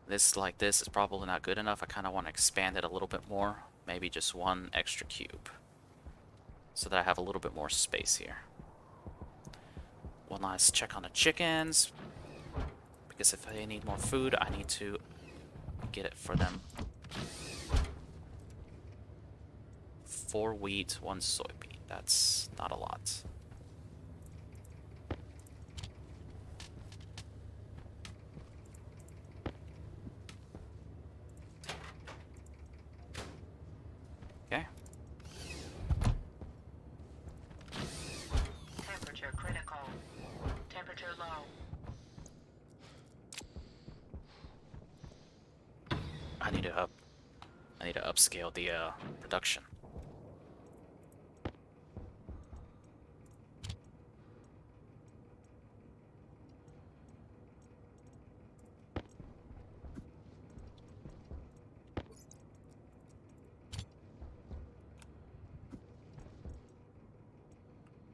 Speaker 1: this is probably not good enough. I kind of want to expand it a little bit more. Maybe just 1 extra cube. So that I have a little bit more space here. One last check on the chickens. Because if they need more food, I need to get it for them. 4 wheat, 1 soybean. That's not a lot. Okay.
Speaker 2: Temperature critical. Temperature low.
Speaker 1: I need to upscale the production.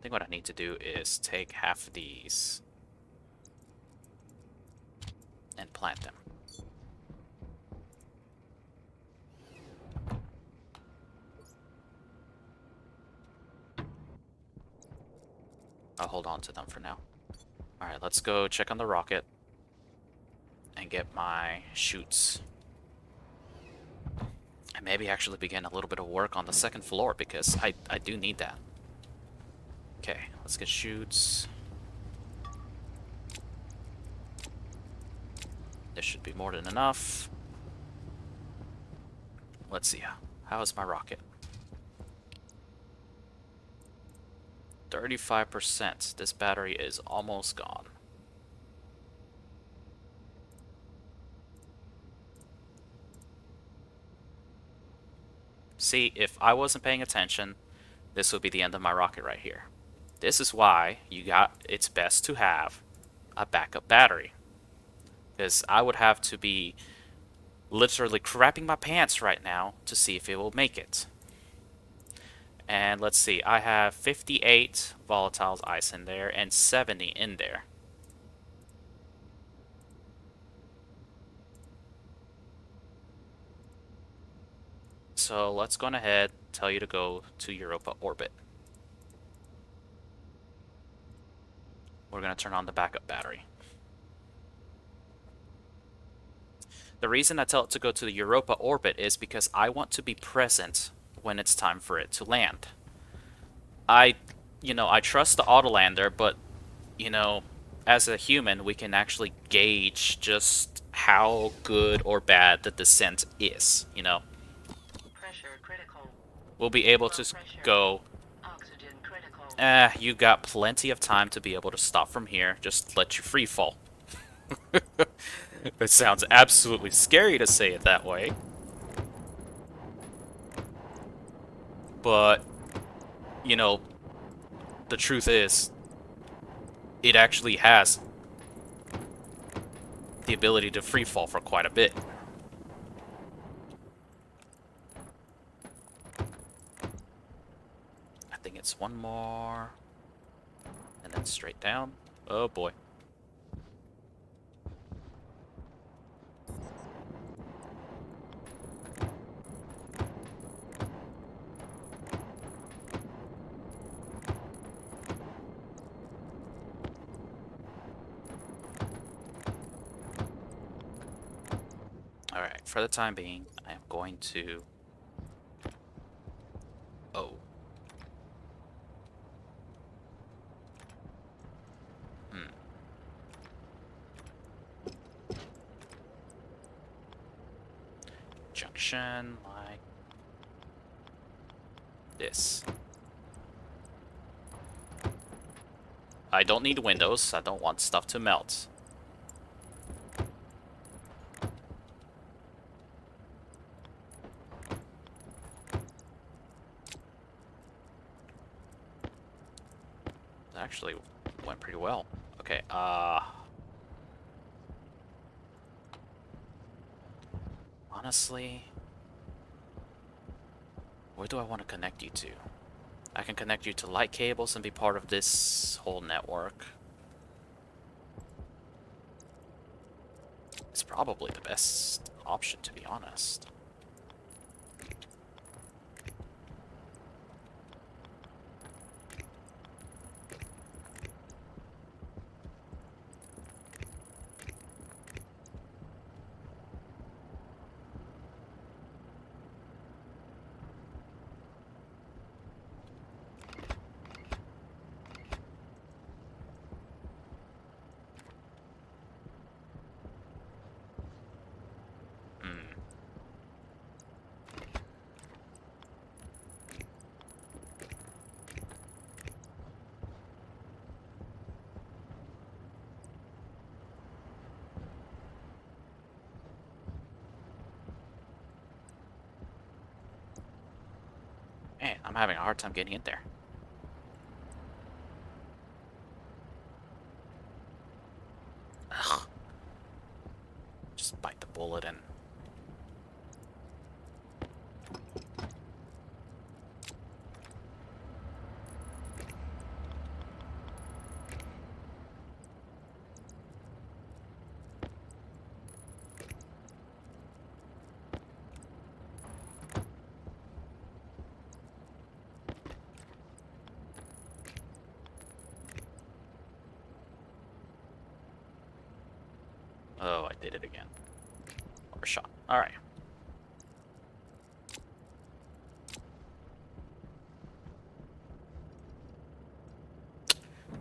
Speaker 1: think what I need to do is take half of these and plant them. I'll hold on to them for now. Alright, let's go check on the rocket and get my chutes. And maybe actually begin a little bit of work on the second floor because I do need that. Okay, let's get chutes. This should be more than enough. Let's see. How is my rocket? 35%. This battery is almost gone. See, if I wasn't paying attention, this would be the end of my rocket right here. This is why it's best to have a backup battery. Because I would have to be literally crapping my pants right now to see if it will make it. And let's see, I have 58 volatiles ice in there and 70 in there. So let's go ahead, tell you to go to Europa orbit. We're going to turn on the backup battery. The reason I tell it to go to the Europa orbit is because I want to be present when it's time for it to land. I trust the autolander, but, as a human, we can actually gauge just how good or bad the descent is,
Speaker 2: Pressure critical.
Speaker 1: We'll be able to go,
Speaker 2: Oxygen critical.
Speaker 1: you got plenty of time to be able to stop from here, just let you free fall. It sounds absolutely scary to say it that way. But, the truth is, it actually has the ability to free fall for quite a bit. I think it's one more, and then straight down. Oh boy. Alright, for the time being, I am going to... Oh. Junction like this. I don't need windows. I don't want stuff to melt. That actually went pretty well. Okay, honestly, where do I want to connect you to? I can connect you to light cables and be part of this whole network. It's probably the best option, to be honest. Man, I'm having a hard time getting in there. Ugh. Just bite the bullet and... Oh, I did it again. Overshot. Alright.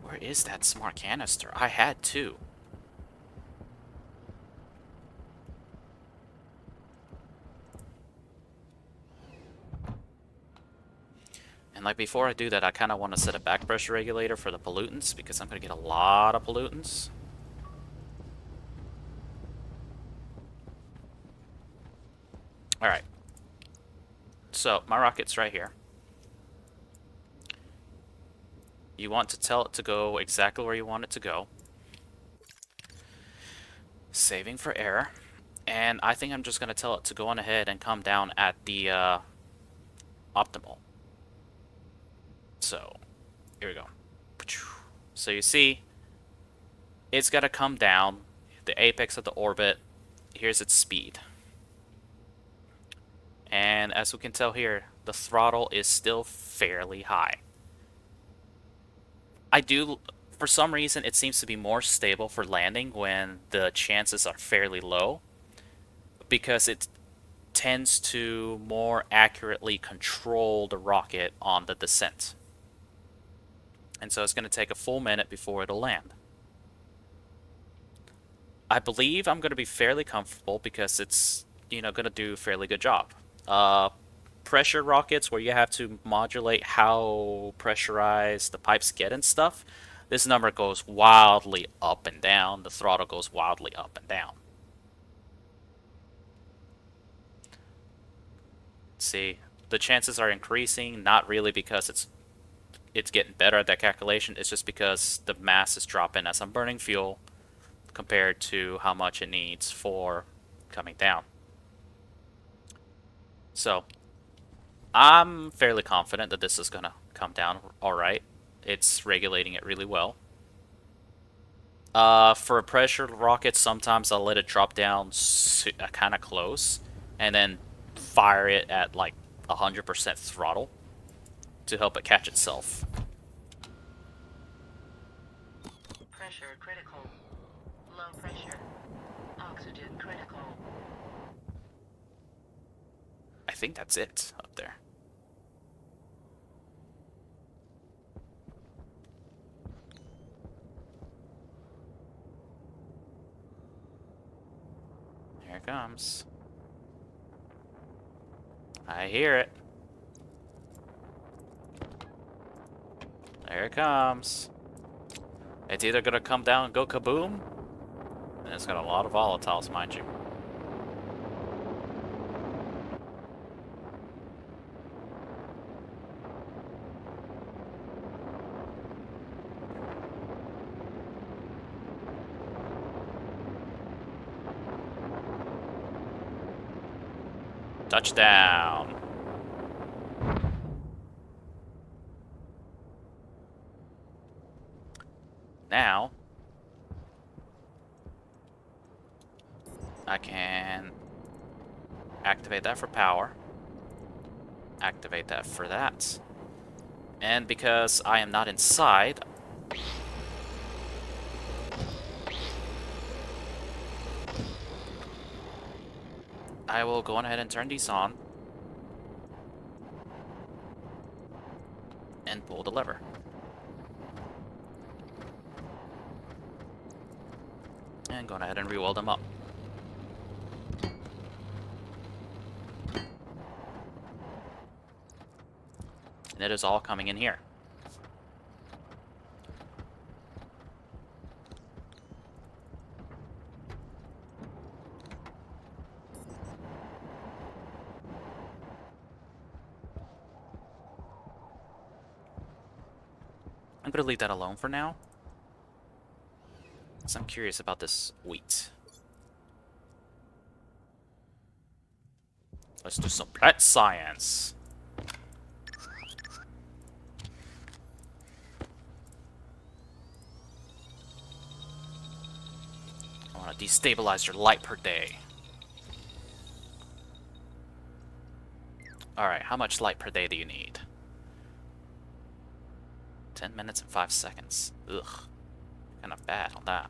Speaker 1: Where is that smart canister? I had two. And like before I do that, I kind of want to set a back pressure regulator for the pollutants because I'm going to get a lot of pollutants. Alright. So, my rocket's right here. You want to tell it to go exactly where you want it to go. Saving for error. And I think I'm just going to tell it to go on ahead and come down at the optimal. So, here we go. So you see, it's got to come down the apex of the orbit. Here's its speed. And as we can tell here, the throttle is still fairly high. For some reason, it seems to be more stable for landing when the chances are fairly low, because it tends to more accurately control the rocket on the descent. And so it's going to take a full minute before it'll land. I believe I'm going to be fairly comfortable because it's, going to do a fairly good job. Pressure rockets, where you have to modulate how pressurized the pipes get and stuff, this number goes wildly up and down. The throttle goes wildly up and down. See, the chances are increasing, not really because it's getting better at that calculation. It's just because the mass is dropping as I'm burning fuel compared to how much it needs for coming down. So, I'm fairly confident that this is going to come down alright. It's regulating it really well. For a pressure rocket, sometimes I'll let it drop down kind of close and then fire it at like 100% throttle to help it catch itself.
Speaker 2: Pressure critical. Low pressure. Oxygen critical.
Speaker 1: I think that's it up there. Here it comes. I hear it. There it comes. It's either gonna come down and go kaboom, and it's got a lot of volatiles, mind you. Touchdown. Now, I can activate that for power. Activate that for that. And because I am not inside, I will go on ahead and turn these on. And pull the lever. And go on ahead and re-weld them up. And it is all coming in here. I'm going to leave that alone for now, because I'm curious about this wheat. Let's do some plant science. I want to destabilize your light per day. Alright, how much light per day do you need? 10 minutes and 5 seconds. Ugh. Kind of bad on that.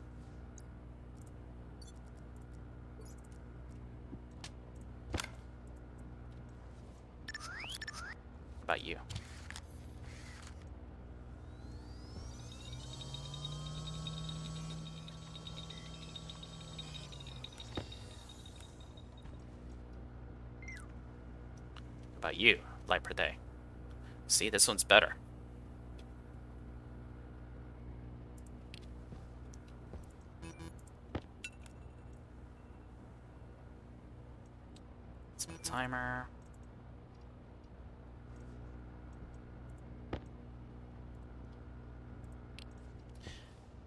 Speaker 1: About you. About you, light per day. See, this one's better. It's my timer.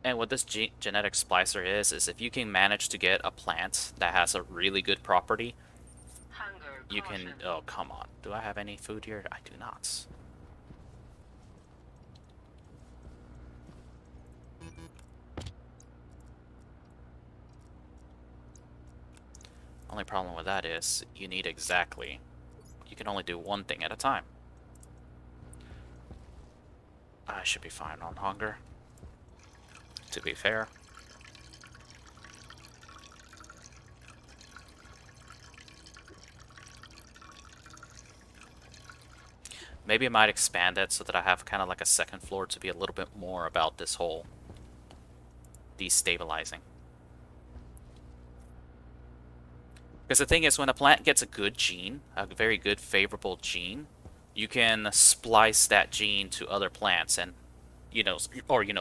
Speaker 1: And what this genetic splicer is if you can manage to get a plant that has a really good property,
Speaker 2: Hunger
Speaker 1: you
Speaker 2: caution.
Speaker 1: can... Oh, come on. Do I have any food here? I do not. Only problem with that is you need exactly... You can only do one thing at a time. I should be fine on hunger, to be fair. Maybe I might expand it so that I have kind of like a second floor to be a little bit more about this whole destabilizing. Because the thing is, when a plant gets a good gene, a very good favorable gene, you can splice that gene to other plants and,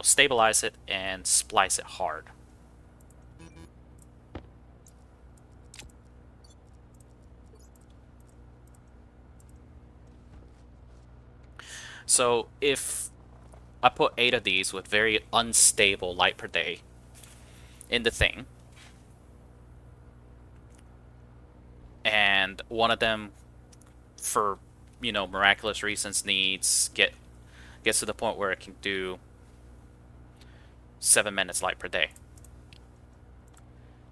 Speaker 1: stabilize it and splice it hard. So if I put 8 of these with very unstable light per day in the thing, and one of them, for miraculous reasons, gets to the point where it can do 7 minutes light per day,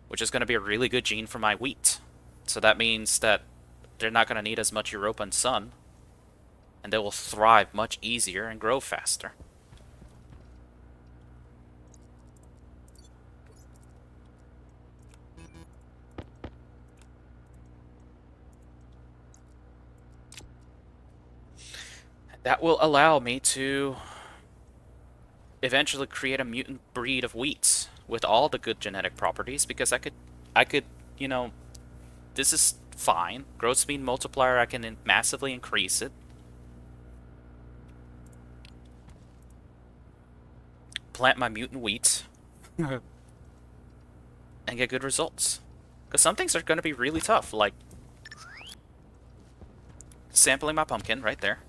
Speaker 1: which is going to be a really good gene for my wheat. So that means that they're not going to need as much Europa and sun, and they will thrive much easier and grow faster. That will allow me to eventually create a mutant breed of wheats with all the good genetic properties, because I could, this is fine. Growth speed multiplier, I can massively increase it. Plant my mutant wheat and get good results. Because some things are going to be really tough, like sampling my pumpkin right there.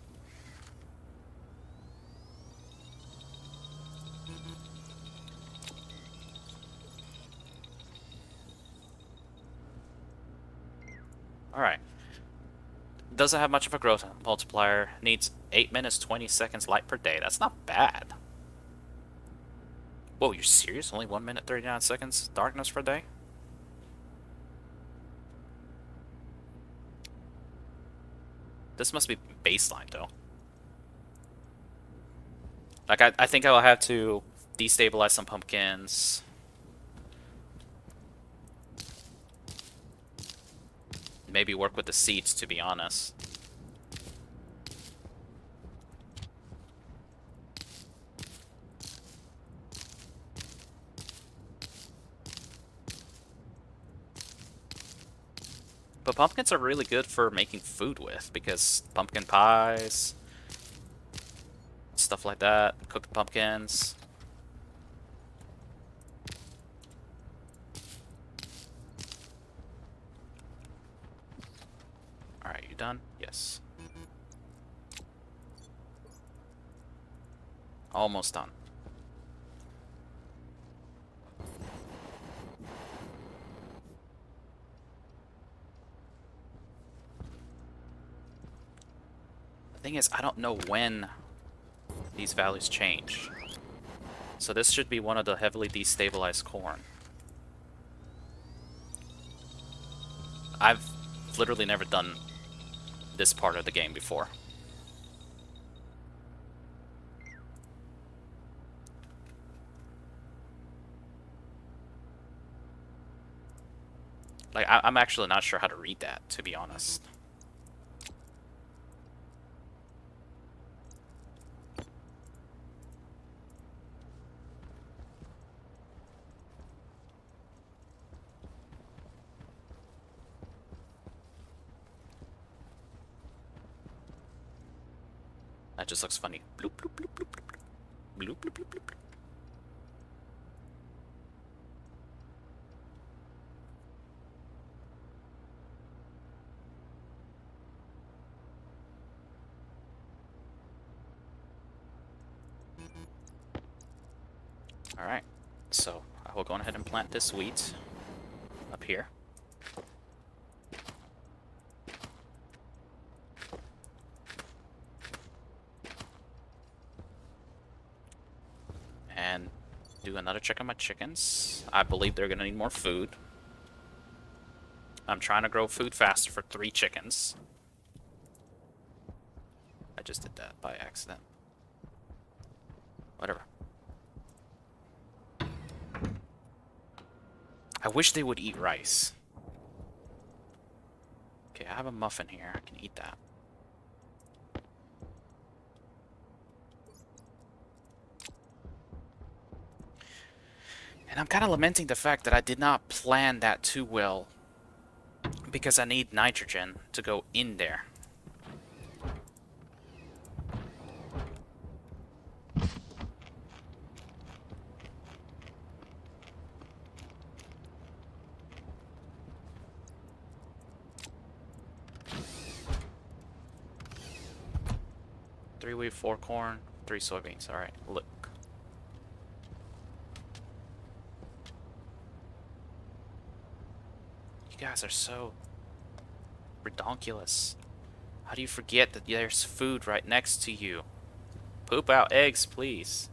Speaker 1: Alright. Doesn't have much of a growth multiplier. Needs 8 minutes, 20 seconds light per day. That's not bad. Whoa, you're serious? Only 1 minute, 39 seconds darkness per day? This must be baseline, though. Like, I think I'll have to destabilize some pumpkins. Maybe work with the seeds, to be honest. But pumpkins are really good for making food with, because pumpkin pies, stuff like that, cooked pumpkins. Alright, you done? Yes. Almost done. The thing is, I don't know when these values change. So this should be one of the heavily destabilized corn. I've literally never done this part of the game before. Like, I'm actually not sure how to read that, to be honest. That just looks funny. Bloop, bloop, bloop, bloop, bloop. Bloop, bloop, bloop, bloop. Alright, so I will go ahead and plant this wheat up here. And do another check on my chickens. I believe they're going to need more food. I'm trying to grow food faster for 3 chickens. I just did that by accident. Whatever. I wish they would eat rice. Okay, I have a muffin here. I can eat that. And I'm kind of lamenting the fact that I did not plan that too well, because I need nitrogen to go in there. Three wheat, 4 corn, 3 soybeans. Alright, look. You guys are so redonkulous. How do you forget that there's food right next to you? Poop out eggs, please.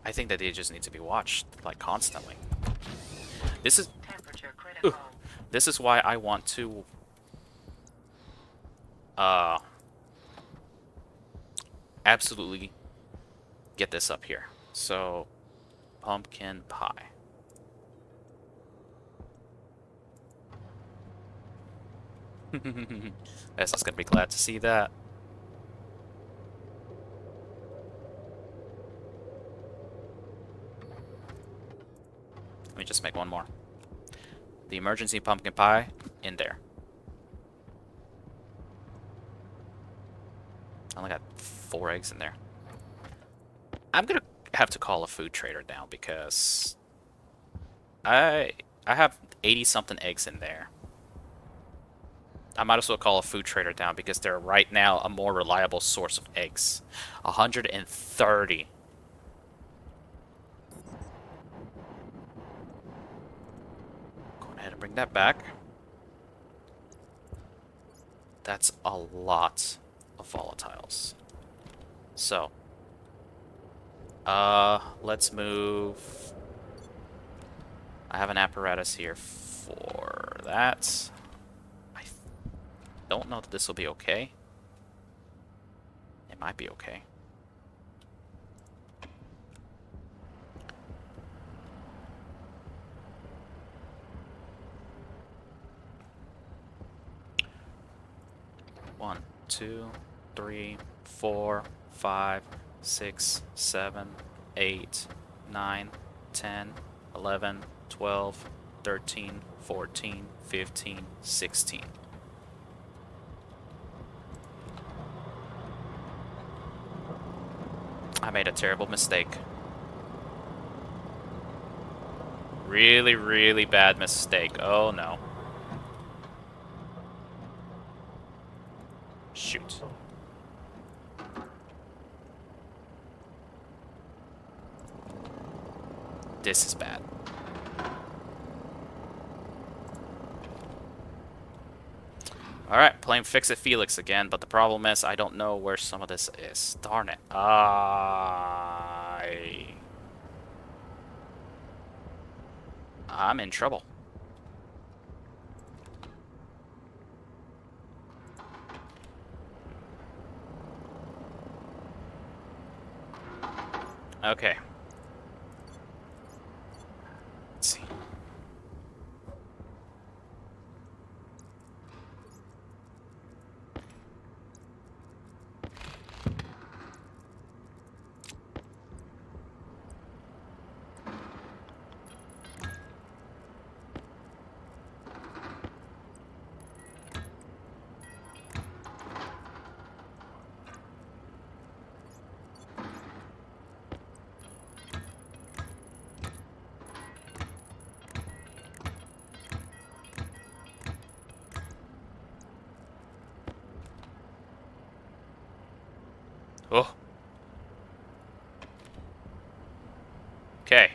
Speaker 1: I think that they just need to be watched, like, constantly. This is...
Speaker 2: Temperature critical.
Speaker 1: This is why I want to... absolutely get this up here. So, pumpkin pie. Vesta's gonna be glad to see that. Let me just make one more. The emergency pumpkin pie in there. I only got 4 eggs in there. I'm gonna have to call a food trader down because I have 80-something eggs in there. I might as well call a food trader down because they're right now a more reliable source of eggs. 130. Go ahead and bring that back. That's a lot of volatiles. So, let's move. I have an apparatus here for that. I don't know that this will be okay. It might be okay. One, 2, 3, 4, 5, 6, 7, 8, 9, 10, 11, 12, 13, 14, 15, 16. I made a terrible mistake. Really, really bad mistake. Oh no. Shoot. This is bad. Alright, playing Fix-It Felix again, but the problem is I don't know where some of this is. Darn it. I'm in trouble. Okay. Let's see. Oh, okay.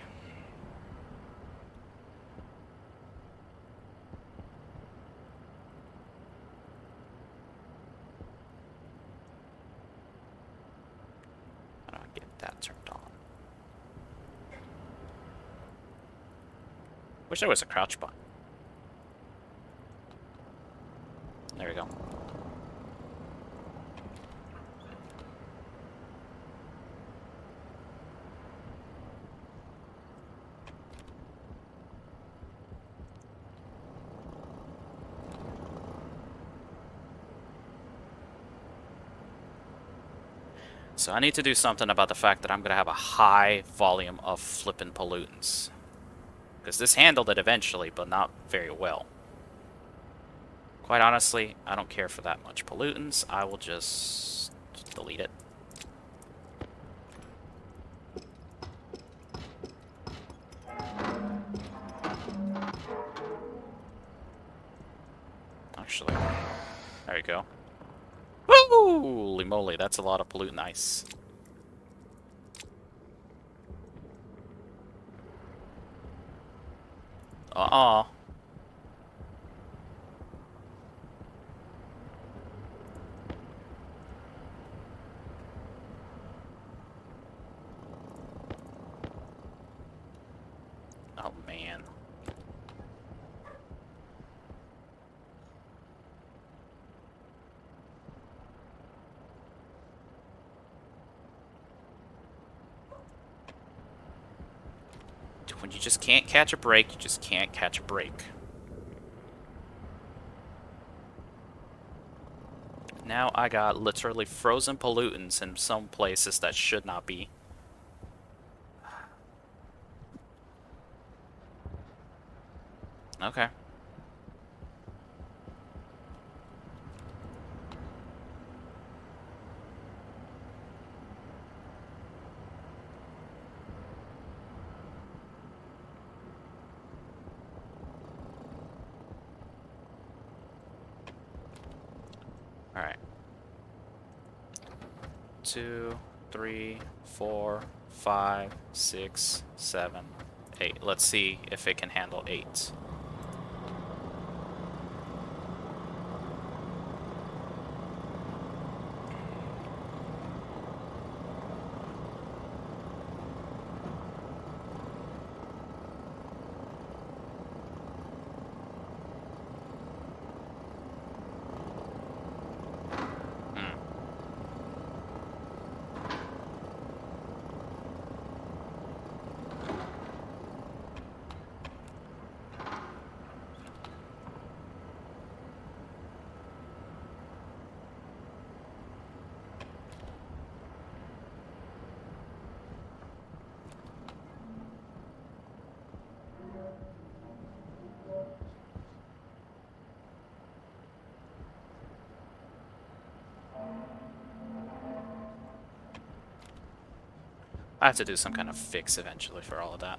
Speaker 1: How do I get that turned on? Wish there was a crouch button. There we go. So I need to do something about the fact that I'm going to have a high volume of flippin' pollutants. Because this handled it eventually, but not very well. Quite honestly, I don't care for that much pollutants. I will just delete it. Actually, there you go. Holy moly, that's a lot of pollutant ice. Uh-uh. Oh, man. When you just can't catch a break, you just can't catch a break. Now I got literally frozen pollutants in some places that should not be. Okay. Alright. 2, 3, 4, 5, 6, 7, 8. Let's see if it can handle 8. Hmm. I have to do some kind of fix eventually for all of that.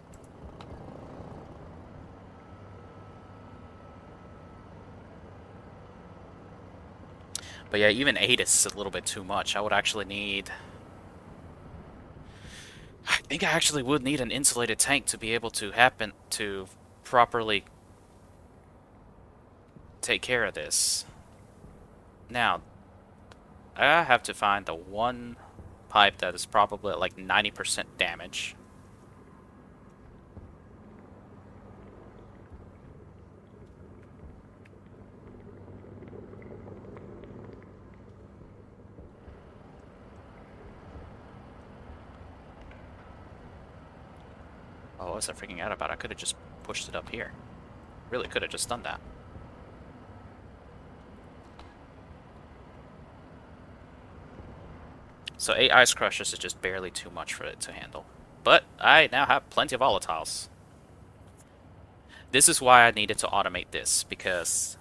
Speaker 1: But yeah, even 8 is a little bit too much. I would actually need... I think I actually would need an insulated tank to be able to happen to properly take care of this. Now, I have to find the one pipe that is probably at like 90% damage. Oh, what was I freaking out about? I could have just pushed it up here. Really could have just done that. So 8 ice crushers is just barely too much for it to handle. But I now have plenty of volatiles. This is why I needed to automate this, because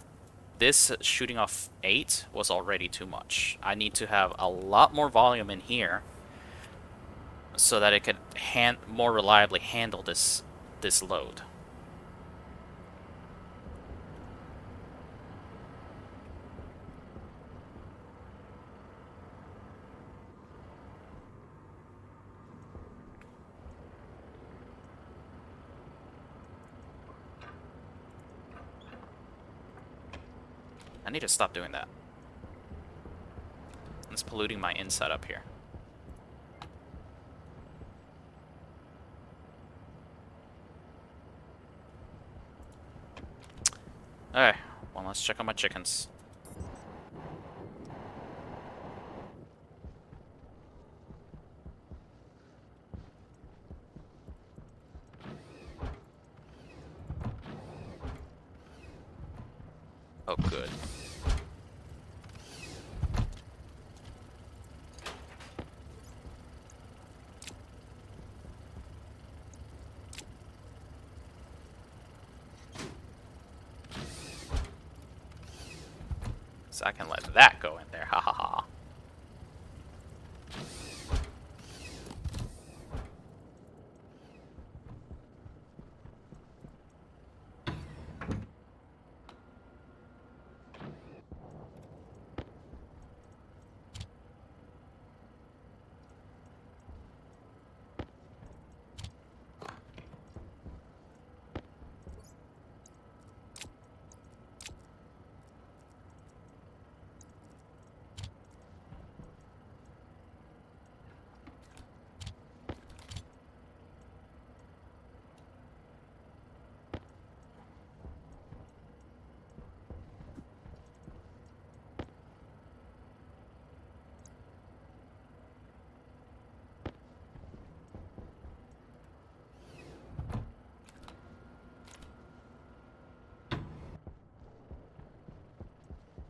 Speaker 1: this shooting off 8 was already too much. I need to have a lot more volume in here so that it could more reliably handle this load. I need to stop doing that. It's polluting my inside up here. Alright, well, let's check on my chickens. Oh, good. So I can let that go in there. Ha ha ha.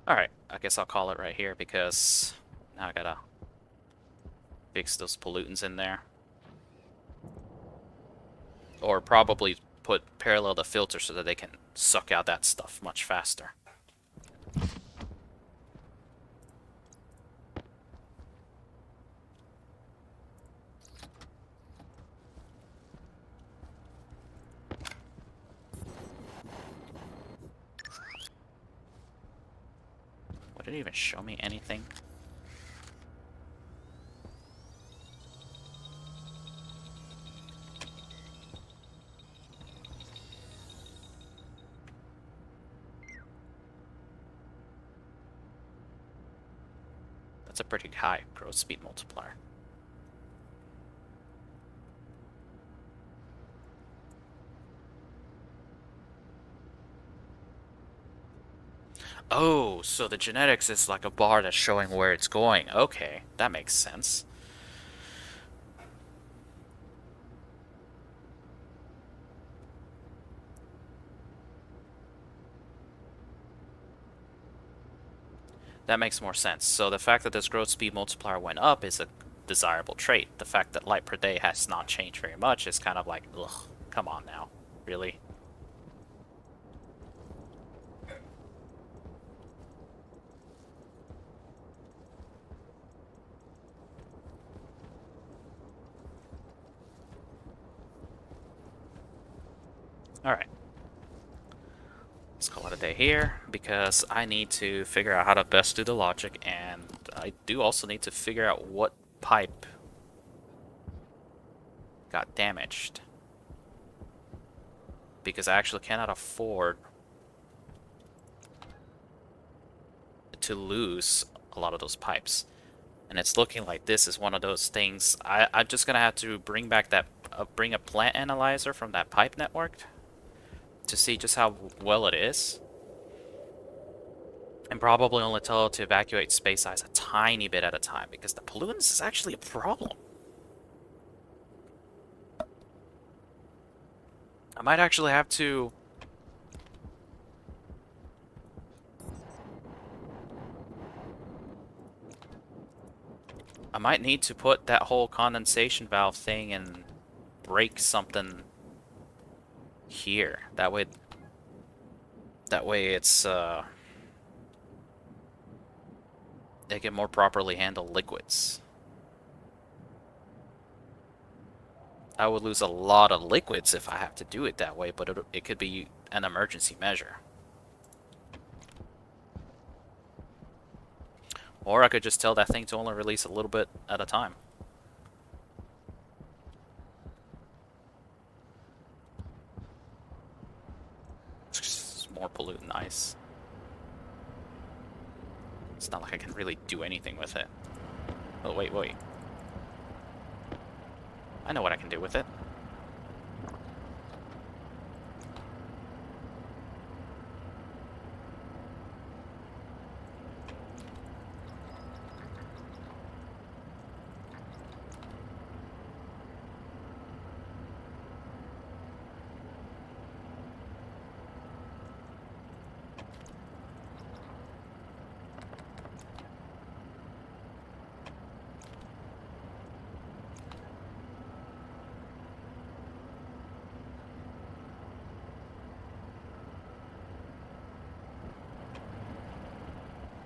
Speaker 1: Alright, I guess I'll call it right here because now I gotta fix those pollutants in there. Or probably parallel the filter so that they can suck out that stuff much faster. Would it even show me anything? That's a pretty high growth speed multiplier. Oh, so the genetics is like a bar that's showing where it's going. Okay, that makes sense. That makes more sense. So the fact that this growth speed multiplier went up is a desirable trait. The fact that light per day has not changed very much is kind of like, ugh, come on now. Really? Alright. Let's call it a day here, because I need to figure out how to best do the logic, and I do also need to figure out what pipe got damaged. Because I actually cannot afford to lose a lot of those pipes. And it's looking like this is one of those things. I'm just gonna have to bring back that, bring a plant analyzer from that pipe network to see just how well it is. And probably only tell it to evacuate space size a tiny bit at a time, because the pollutants is actually a problem. I might actually have to... I might need to put that whole condensation valve thing and break something here. That way it's, they can more properly handle liquids. I would lose a lot of liquids if I have to do it that way, but it could be an emergency measure. Or I could just tell that thing to only release a little bit at a time. More pollutant ice. It's not like I can really do anything with it. Oh, wait, wait. I know what I can do with it.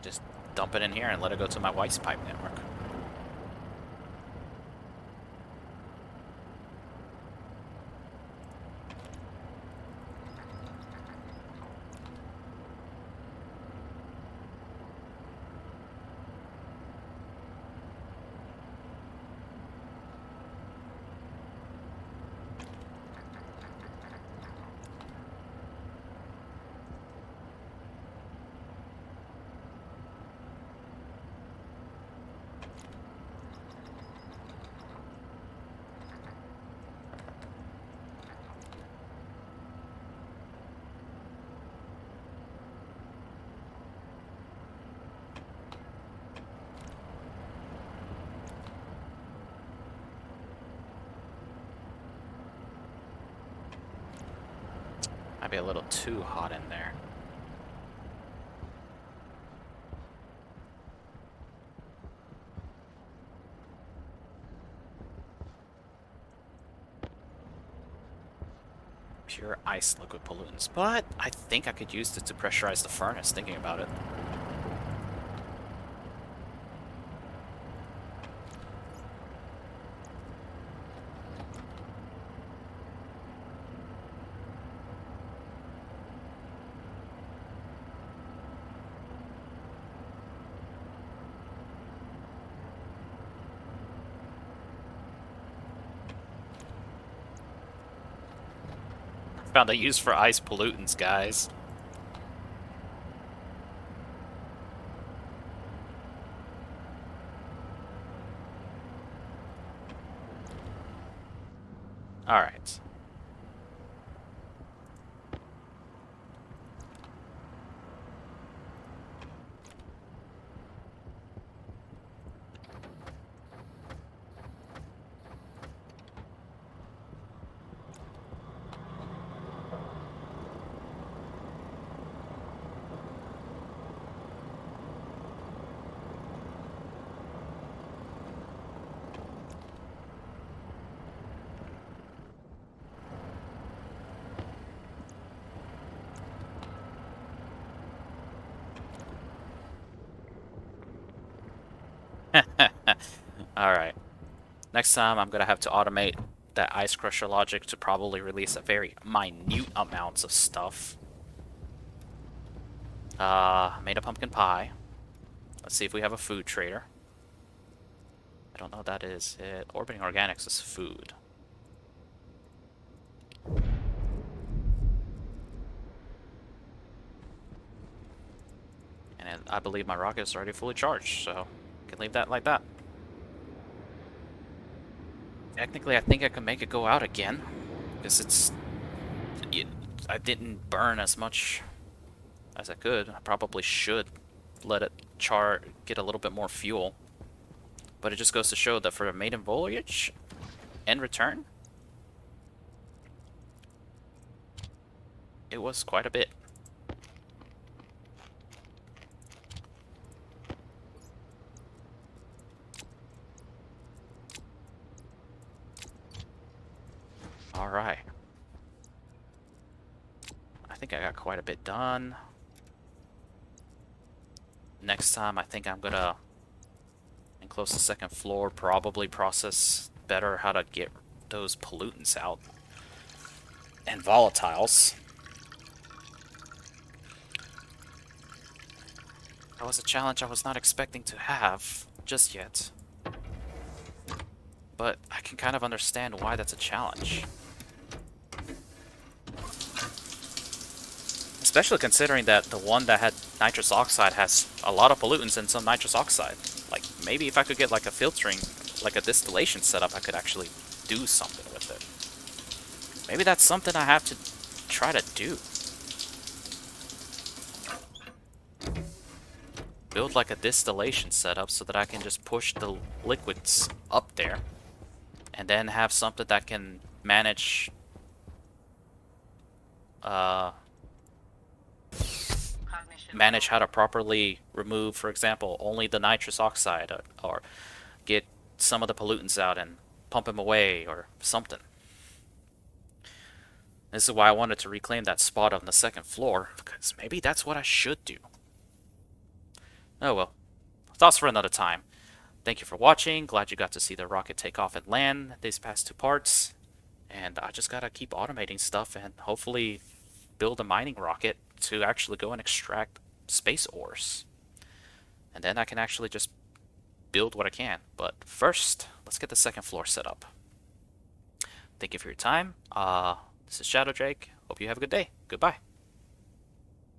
Speaker 1: Just dump it in here and let it go to my waste pipe network. Might be a little too hot in there. Pure ice liquid pollutants. But I think I could use it to pressurize the furnace, thinking about it. Found a use for ice pollutants, guys. Alright. Alright. Next time, I'm gonna have to automate that ice crusher logic to probably release a very minute amounts of stuff. Made a pumpkin pie. Let's see if we have a food trader. I don't know what that is. Orbiting organics is food. And I believe my rocket is already fully charged, so I can leave that like that. Technically, I think I can make it go out again, because I didn't burn as much as I could. I probably should let it get a little bit more fuel. But it just goes to show that for a maiden voyage and return, it was quite a bit. Alright. I think I got quite a bit done. Next time, I think I'm gonna enclose the second floor, probably process better how to get those pollutants out. And volatiles. That was a challenge I was not expecting to have just yet. But I can kind of understand why that's a challenge. Especially considering that the one that had nitrous oxide has a lot of pollutants and some nitrous oxide. Like, maybe if I could get like a filtering, like a distillation setup, I could actually do something with it. Maybe that's something I have to try to do. Build like a distillation setup so that I can just push the liquids up there. And then have something that can manage uh,
Speaker 2: Cognition
Speaker 1: manage how
Speaker 2: low.
Speaker 1: to properly remove, for example, only the nitrous oxide, or get some of the pollutants out and pump them away, or something. This is why I wanted to reclaim that spot on the second floor, because maybe that's what I should do. Oh well, thoughts for another time. Thank you for watching. Glad you got to see the rocket take off and land these past two parts. And I just gotta keep automating stuff and hopefully build a mining rocket to actually go and extract space ores. And then I can actually just build what I can. But first, let's get the second floor set up. Thank you for your time. This is Shadow Drake. Hope you have a good day. Goodbye.